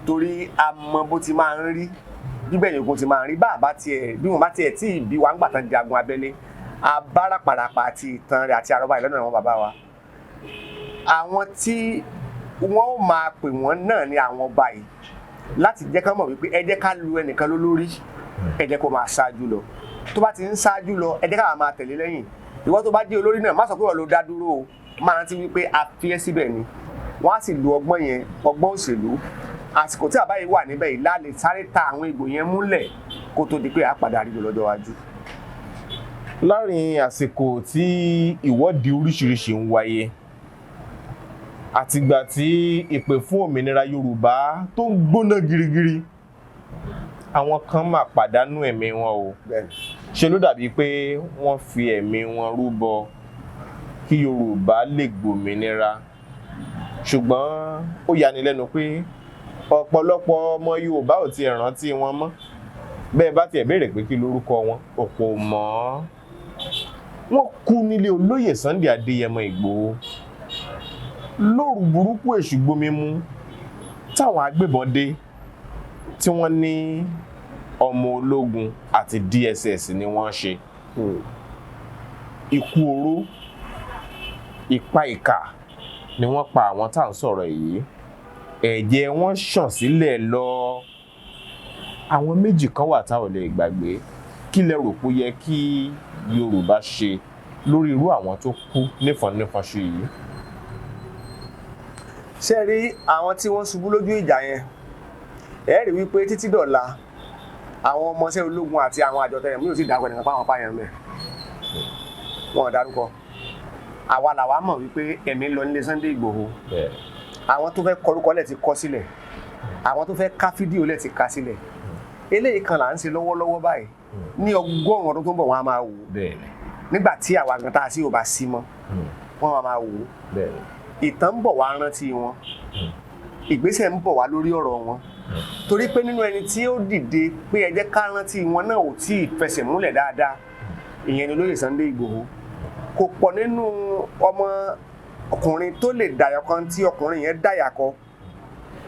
S1: torí a mọ bó ti máa ń rí gbígbẹ̀yìn ogun ti máa ń rí bí wọ́n bá tiẹ̀ tí ìbí wa ń gbà tán jagun abẹ́lé abárapàrapà àti ìtàn rẹ̀ àti àrọ́bá ìlọ́nà àwọn bàbá wa àwọn tí wọ́n ó máa pè wọ́n náà ní àwọn ọba yìí láti jẹ́ ká mọ̀ wípé ẹ jẹ́ ká lu ẹnìkan lólórí ẹ jẹ́ kó máa ṣáájú lọ tó bá ti ń ṣáájú lọ ẹ jẹ́ ká máa tẹ̀lé lẹ́yìn ìwọ tó bá jẹ́ olórí náà má sọ pé wọ́n ló dá dúró o máa rántí wípé a fi ẹ́ síbẹ̀ ni wọ́n á sì lu ọgbọ́n yẹn ọgbọ́n òṣèlú àsìkò tí àbáyé wà níbẹ̀ yìí lálẹ́ sáré ta àwọn ìgbò yẹn múlẹ̀ kó tó di pé a padà rí lọ́jọ́ iwájú.
S2: láàrin àsìkò tí ìwọ́de oríṣiríṣi ń wáyé àtìgbà tí ìpè fún òmìnira Yorùbá tó ń gbóná girigiri àwọn kan máa pàdánù ẹ̀mí wọn o ṣe ló dàbí pé wọ́n fi ẹ̀mí wọn rúbọ kí Yorùbá lè gbòmìnira ṣùgbọ́n ó yani lẹ́nu pé ọ̀pọ̀lọpọ̀ ọmọ Yorùbá ò ti rántí wọn mọ́ bẹ́ẹ̀ bá tiẹ̀ béèrè pé kí lórúkọ wọn ọ̀pọ̀ mọ́ wọ́n kú nílé olóyè Sunday Adéyẹmọ Ìgbòho lóru burúkú èṣù gbomi mú táwọn agbébọn dé tí wọ́n ní ọmọ ológun àti DSS ni wọ́n ṣe ikú oró ipa ìkà ni wọ́n pa àwọn tá à ń sọ̀rọ̀ yìí ẹ̀jẹ̀ wọn ṣàn sílẹ̀ lọ. Àwọn méjì kan wà tá ò lè gbàgbé. Kí lẹ rò pé ó yẹ kí Yorùbá ṣe lórí irú àwọn tó kú nífọ̀n-nífọ̀nṣu yìí?
S1: Ṣé rí àwọn tí wọ́n ṣubú lójú ìjà yẹn ẹ rí wípé títí dọ̀la àwọn ọmọọṣẹ́ ológun àti àwọn àjọ tẹ̀lé mi ò sì dárúkọ nìkan fáwọn pààyàn mẹ́ wọn ò dárúkọ. Àwa làwa mọ̀ wípé ẹ̀mí lọ nílé Sunday Igboho. Àwọn tó fẹ́ kọrúkọ lẹ̀ ti kọ sílẹ̀, àwọn tó fẹ́ ká fídíò lẹ̀ ti ká sílẹ̀. Eléyìí kan là ń ṣe lọ́wọ́lọ́wọ́ báyìí ní 100 ọdún tó ń bọ̀ wọ́n á máa wò ó. Nígbà tí àwa gan tá a sí ò bá sí mọ́ wọ́n máa wò ó. Ìtàn ń bọ̀ wá rántí wọn, ìgbésẹ̀ ń bọ̀ wá lórí ọ̀rọ̀ wọn, torí pé nínú ẹni tí ó dìde pé ẹ jẹ́ ká rántí wọn náà ò tí ì fẹsẹ̀ múlẹ̀ dáadáa, ìyẹn ni olóyè Sunday Igboho. Kò pọ̀ nínú ọmọ ọkùnrin tó lè dàyà kan tí ọkùnrin yẹn dàyà kọ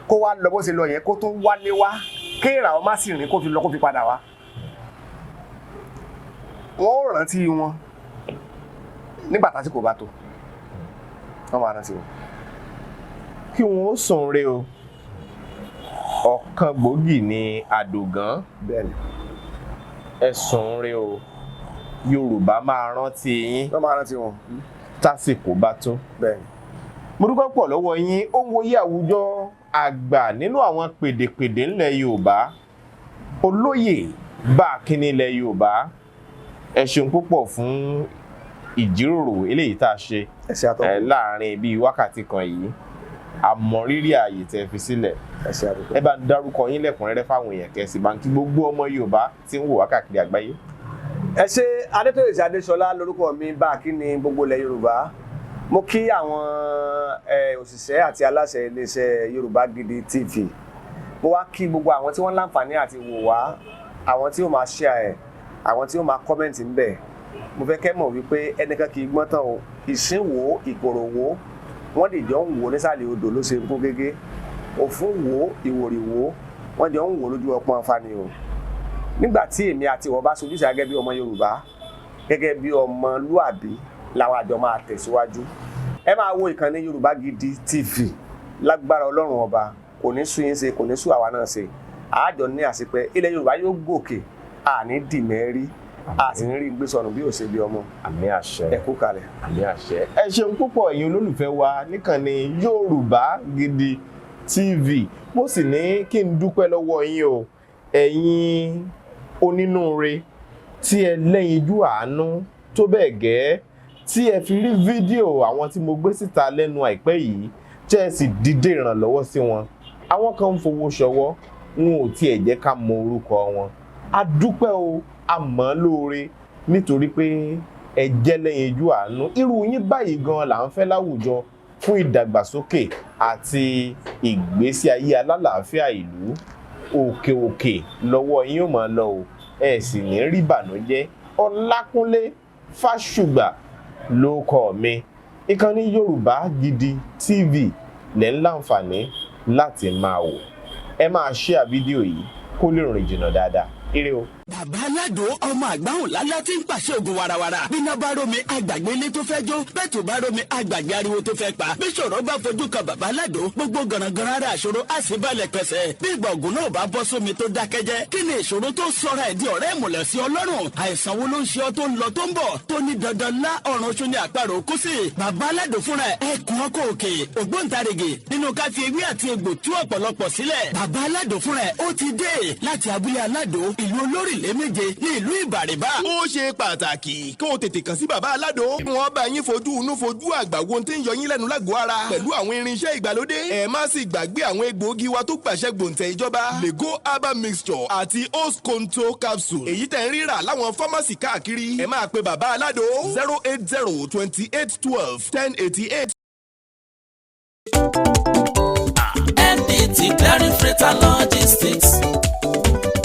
S1: kó wá lọ bó ṣe lọ yẹn kó tún wálé wá kéèrà ọmọ sì rìn kó fi lọ kó fi padà wá. Wọ́n ò rántí wọn nígbà tásìkò bá tó, wọ́n máa rántí wọn.
S2: Kí wọn ó sùn re o. Ọ̀kan gbòógì ni àdògán.
S1: Bẹ́ẹ̀ni.
S2: Ẹ sùn re o. Yorùbá máa rántí yín.
S1: Wọ́n máa rántí wọn.
S2: Tásìkò bá tó.
S1: Bẹ́ẹ̀ni.
S2: Mo dúpẹ́ pọ̀ lọ́wọ́ yín. Ó ń wòye àwùjọ àgbà nínú àwọn pèdèpèdè ńlẹ̀ Yorùbá. Olóyè Bákínní ilẹ̀ Yorùbá. Ẹ ṣeun púpọ̀ fún ìjíròrò eléyìí tá a ṣe láàrin bíi wákàtí kan yìí. Àmọ̀rírì ààyè tẹ́ fi sílẹ̀. Ẹ bá ń dárúkọ yín lẹ́kùnrẹ́rẹ́ fáwọn èèyàn kẹ́sì bá ń kí gbogbo ọmọ Yorùbá tí ń wò wá káàkiri àgbáyé.
S1: Ẹ ṣé, Adétóyèsí Adéṣọlá lórúkọ mi, Bákínní gbogbo ilẹ̀ Yorùbá. Mo kí àwọn òṣìṣẹ́ àti aláṣẹ iléeṣẹ́ Yorùbá Gidi TV. Mo wá kí gbogbo àwọn tí wọ́n láǹfààní àti wò wá, àwọn tí ó máa share ẹ̀, àwọn tí ó máa comment ńbẹ̀. Mo fẹ́ kẹ́ mọ̀ wípé ẹnìkan kì í gbọ́n tán o. Ìsínwó, ìkòròwó, wọ́n dìjọ ń wò nísàlẹ̀ odò ló ṣe ń kún gégé. Òfún wò, ìwòrì wò, wọ́n jọ ń wò lójú ọpọ́n afáni o. Nígbà tí èmi àti ìwọ bá sojúṣe gẹ́gẹ́ bí ọmọ Yorùbá, gẹ́gẹ́ bí ọmọlúàbí làwọn àjọ máa tẹ̀síwájú. Ẹ máa wo ìkànnì Yorùbá Gidi TV lágbára Ọlọ́run ọba, kò ní sú yín ṣe, kò ní sú àwa náà ṣe. Àjọ ní àṣepẹ́ ilẹ̀ Yorùbá yóò gòkè, àní dìmẹ́rí, a sì ń rí gbé sọnù bí òṣèlú ọmọ.
S2: Àmín àṣẹ.
S1: Ẹ kú kalẹ̀.
S2: Àmín àṣẹ. Ẹ ṣeun púpọ̀ ẹ̀yin olólùfẹ́ wa níkànnì Yorùbá Gidi TV. Mo sì ní kí n dúpẹ́ lọ́wọ́ yín o. Ẹ̀yin onínúure tí ẹ lẹ́yinjú àánú tó bẹ́ẹ̀ gẹ́ tí ẹ fi rí fídíò àwọn tí mo gbé síta lẹ́nu àìpẹ́ yìí tí ẹ sì dìde ìrànlọ́wọ́ sí wọn. Àwọn kan ń fowó ṣọwọ́, wọn ò tiẹ̀ jẹ́ ká mọ orúkọ wọn. A dúpẹ́ o, a mọ̀ lóore nítorí pé ẹ jẹ́ lẹ́yinjú àánú. Irú yín báyìí gan là ń fẹ́ láwùjọ fún ìdàgbàsókè àti ìgbésí ayé alálàáfíà ìlú. Òkè òkè lọ́wọ́ yín ò máa lọ o, ẹ sì ní rí bànújẹ́. Ọlákúnlé Fásùgbà ló kọ mi. Ìkànnì Yorùbá Gidi TV lẹ́ ń láǹfààní láti máa wò. Ẹ máa share fídíò yìí kó lè rìn jìnnà dáadáa. Ire o.
S6: Bàbá Aládò ọmọ àgbáhùn lálá tí ń pàṣẹ ògùn warawara. Bíná bá rómi àgbàgbé ilé tó fẹ́ jó. Bẹ́ẹ̀ tó bá rómi àgbàgbé ariwo tó fẹ́ pa. Bí ṣòro bá fojú kan Bàbá Aládò, gbogbo gànàgànà ara àṣòro á sì balẹ̀ pẹ̀sẹ̀. Bí ìgbà ògùn náà bá bọ́ sómi tó dákẹ́jẹ́. Kí ni ìṣòro tó sọra ẹ̀ di ọ̀rẹ́ ìmùlẹ̀ sí Ọlọ́run? Àìsàn wo ló ń ṣe ọ tó ń lọ tó ń bọ̀? Tó ní dandan lá ọ̀run oṣù ní àparò kú sí. Bàbá Aládò fúnra ẹ̀ kún ọkọ̀ òkè. Ògbóǹtarìgì nínú ká fi ewé àti egbò tú ọ̀pọ̀lọpọ̀ sílẹ̀. Bàbá Aládò fúnra ẹ̀ ó ti dé láti abúlé Aládò, ìlú Olórílé méje ní ìlú Ìbàrìbà.
S7: Ó ṣe pàtàkì kí o tètè kàn sí Bàbá Aládò. Wọ́n bá yín fojú inú fojú àgbà wo tí ń yọ yín lẹ́nu lágọ̀ọ́ ara pẹ̀lú àwọn irinṣẹ́ ìgbàlódé. Ẹ má sì gbàgbé àwọn egbòogi wa tó gbàṣẹ gbòǹtẹ̀ ìjọba. Lego herbal mixture àti Host Control capsule. Èyí tẹ̀ ń rírà láwọn fámásì káàkiri. Ẹ máa pe Bàbá Aládò 080 28 12 1088.
S8: NDT Clearing Freighter Logistics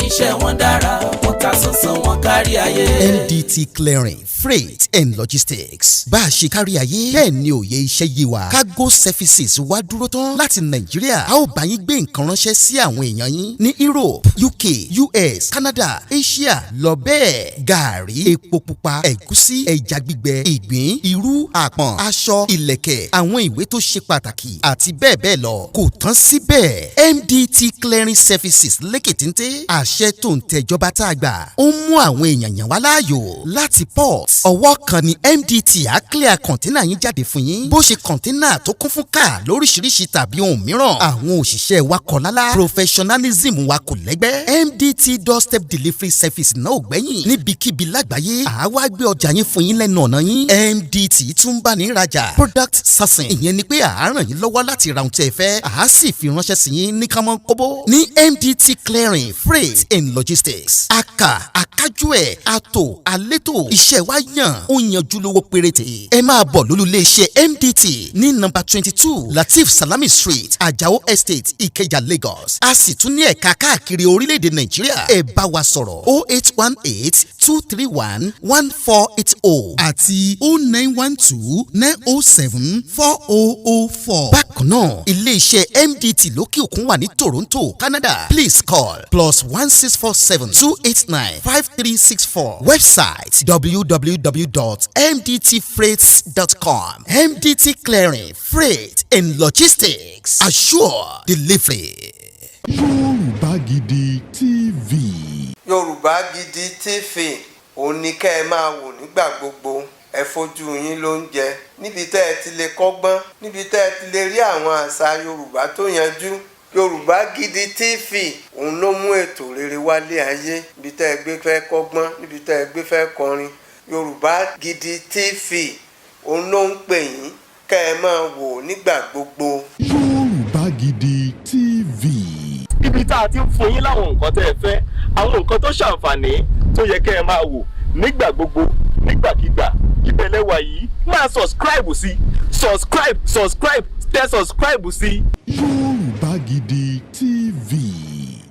S8: iṣẹ́ wọn dára wọ́n sánsan wọn kárí ayé.
S4: MDT Clearing Freight and Logistics. Bá a ṣe kárí ayé bẹ́ẹ̀ ni òye iṣẹ́ yé wa. Cargo services wá dúró tán láti Nàìjíríà. A ó bá yín gbé nǹkan ránṣẹ́ sí àwọn èèyàn yín ní Europe, UK, US, Canada, Asia lọ bẹ́ẹ̀. Gààrí, epo pupa, ẹ̀gúsí, ẹja gbígbẹ, ìgbín, irú, àpọ̀n, aṣọ, ìlẹ̀kẹ̀, àwọn ìwé tó ṣe pàtàkì àti bẹ́ẹ̀ bẹ́ẹ̀ lọ. Kò tán síbẹ̀. MDT Clearing Services lékè téńté. Àṣẹ tó ń tẹjọba tá a gbà. Ó mú àwọn èèyàn yàn wá láàyò láti port. Ọwọ́ kan ni MDT á clear kọ̀ńténà yín jáde fún yín. Bó ṣe kọ̀ńténà tó kún fún káà lóríṣiríṣi tàbí ohun mìíràn. Àwọn òṣìṣẹ́ wa kọ̀ lálá. Professionalism wa kò lẹ́gbẹ́. MDT doorstep delivery service náà ò gbẹ́yìn. Níbikíbi lágbàáyé àwa gbé ọjà yín fún yín lẹ́nu ọ̀nà yín. MDT tún bá ní ìrajà. Product sourcing ìyẹn ni pé à á ràn yín lọ́wọ́ láti ra ohun tí ẹ fẹ́. À á sì fi ránṣẹ́ sí yín ní kánmọ́ kóbó. Ní MDT Clearing Freight and Logistics. Akájú ẹ̀ àtò àlétò. Iṣẹ́ wa yàn ó yanjú lówó péréte. Ẹ máa bọ̀ lólulẹ̀ iṣẹ́ MDT ní nọ́mbà 22 Latif Salami Street Ajao Estate Ikeja Lagos. A sì tún ní ẹ̀ka káàkiri orílẹ̀-èdè Nàìjíríà. Ẹ bá wa sọ̀rọ̀ 0818-231-1480 àti 0912-907-4004. Bákan náà ilé-iṣẹ́ MDT lókè òkun wà ní Toronto, Canada. Please call +1647-289-5364. Website www.mdtfreights.com. MDT Clearing, Freight and Logistics. Assure delivery.
S5: Yorùbá Gidi TV.
S9: Yorùbá Gidi TV òun ni kẹ́ ẹ máa wò nígbà gbogbo. Ẹ fojú yín ló ń jẹ níbi tẹ́ ẹ ti lè kọ́gbọ́n, níbi tẹ́ ẹ ti lè rí àwọn àṣà Yorùbá tó yanjú. Yorùbá Gidi TV òun ló mú ètò rere wálé ayé. Níbi tẹ́ ẹ gbé fẹ́ kọ́gbọ́n, níbi tẹ́ ẹ gbé fẹ́ kọrin. Yorùbá Gidi TV òun ló ń pè yín kẹ́ ẹ máa wò nígbà gbogbo.
S5: Yorùbá Gidi TV.
S7: Ibi tá a ti ń fún yín láwọn nǹkan tẹ́ ẹ fẹ́, àwọn nǹkan tó ṣàǹfààní tó yẹ kẹ́ ẹ máa wò nígbà gbogbo nígbàkigbà. Ìbẹ̀lẹ̀ wà yìí máa subscribe sí tẹ subscribe sí.
S5: Yorùbá Gidi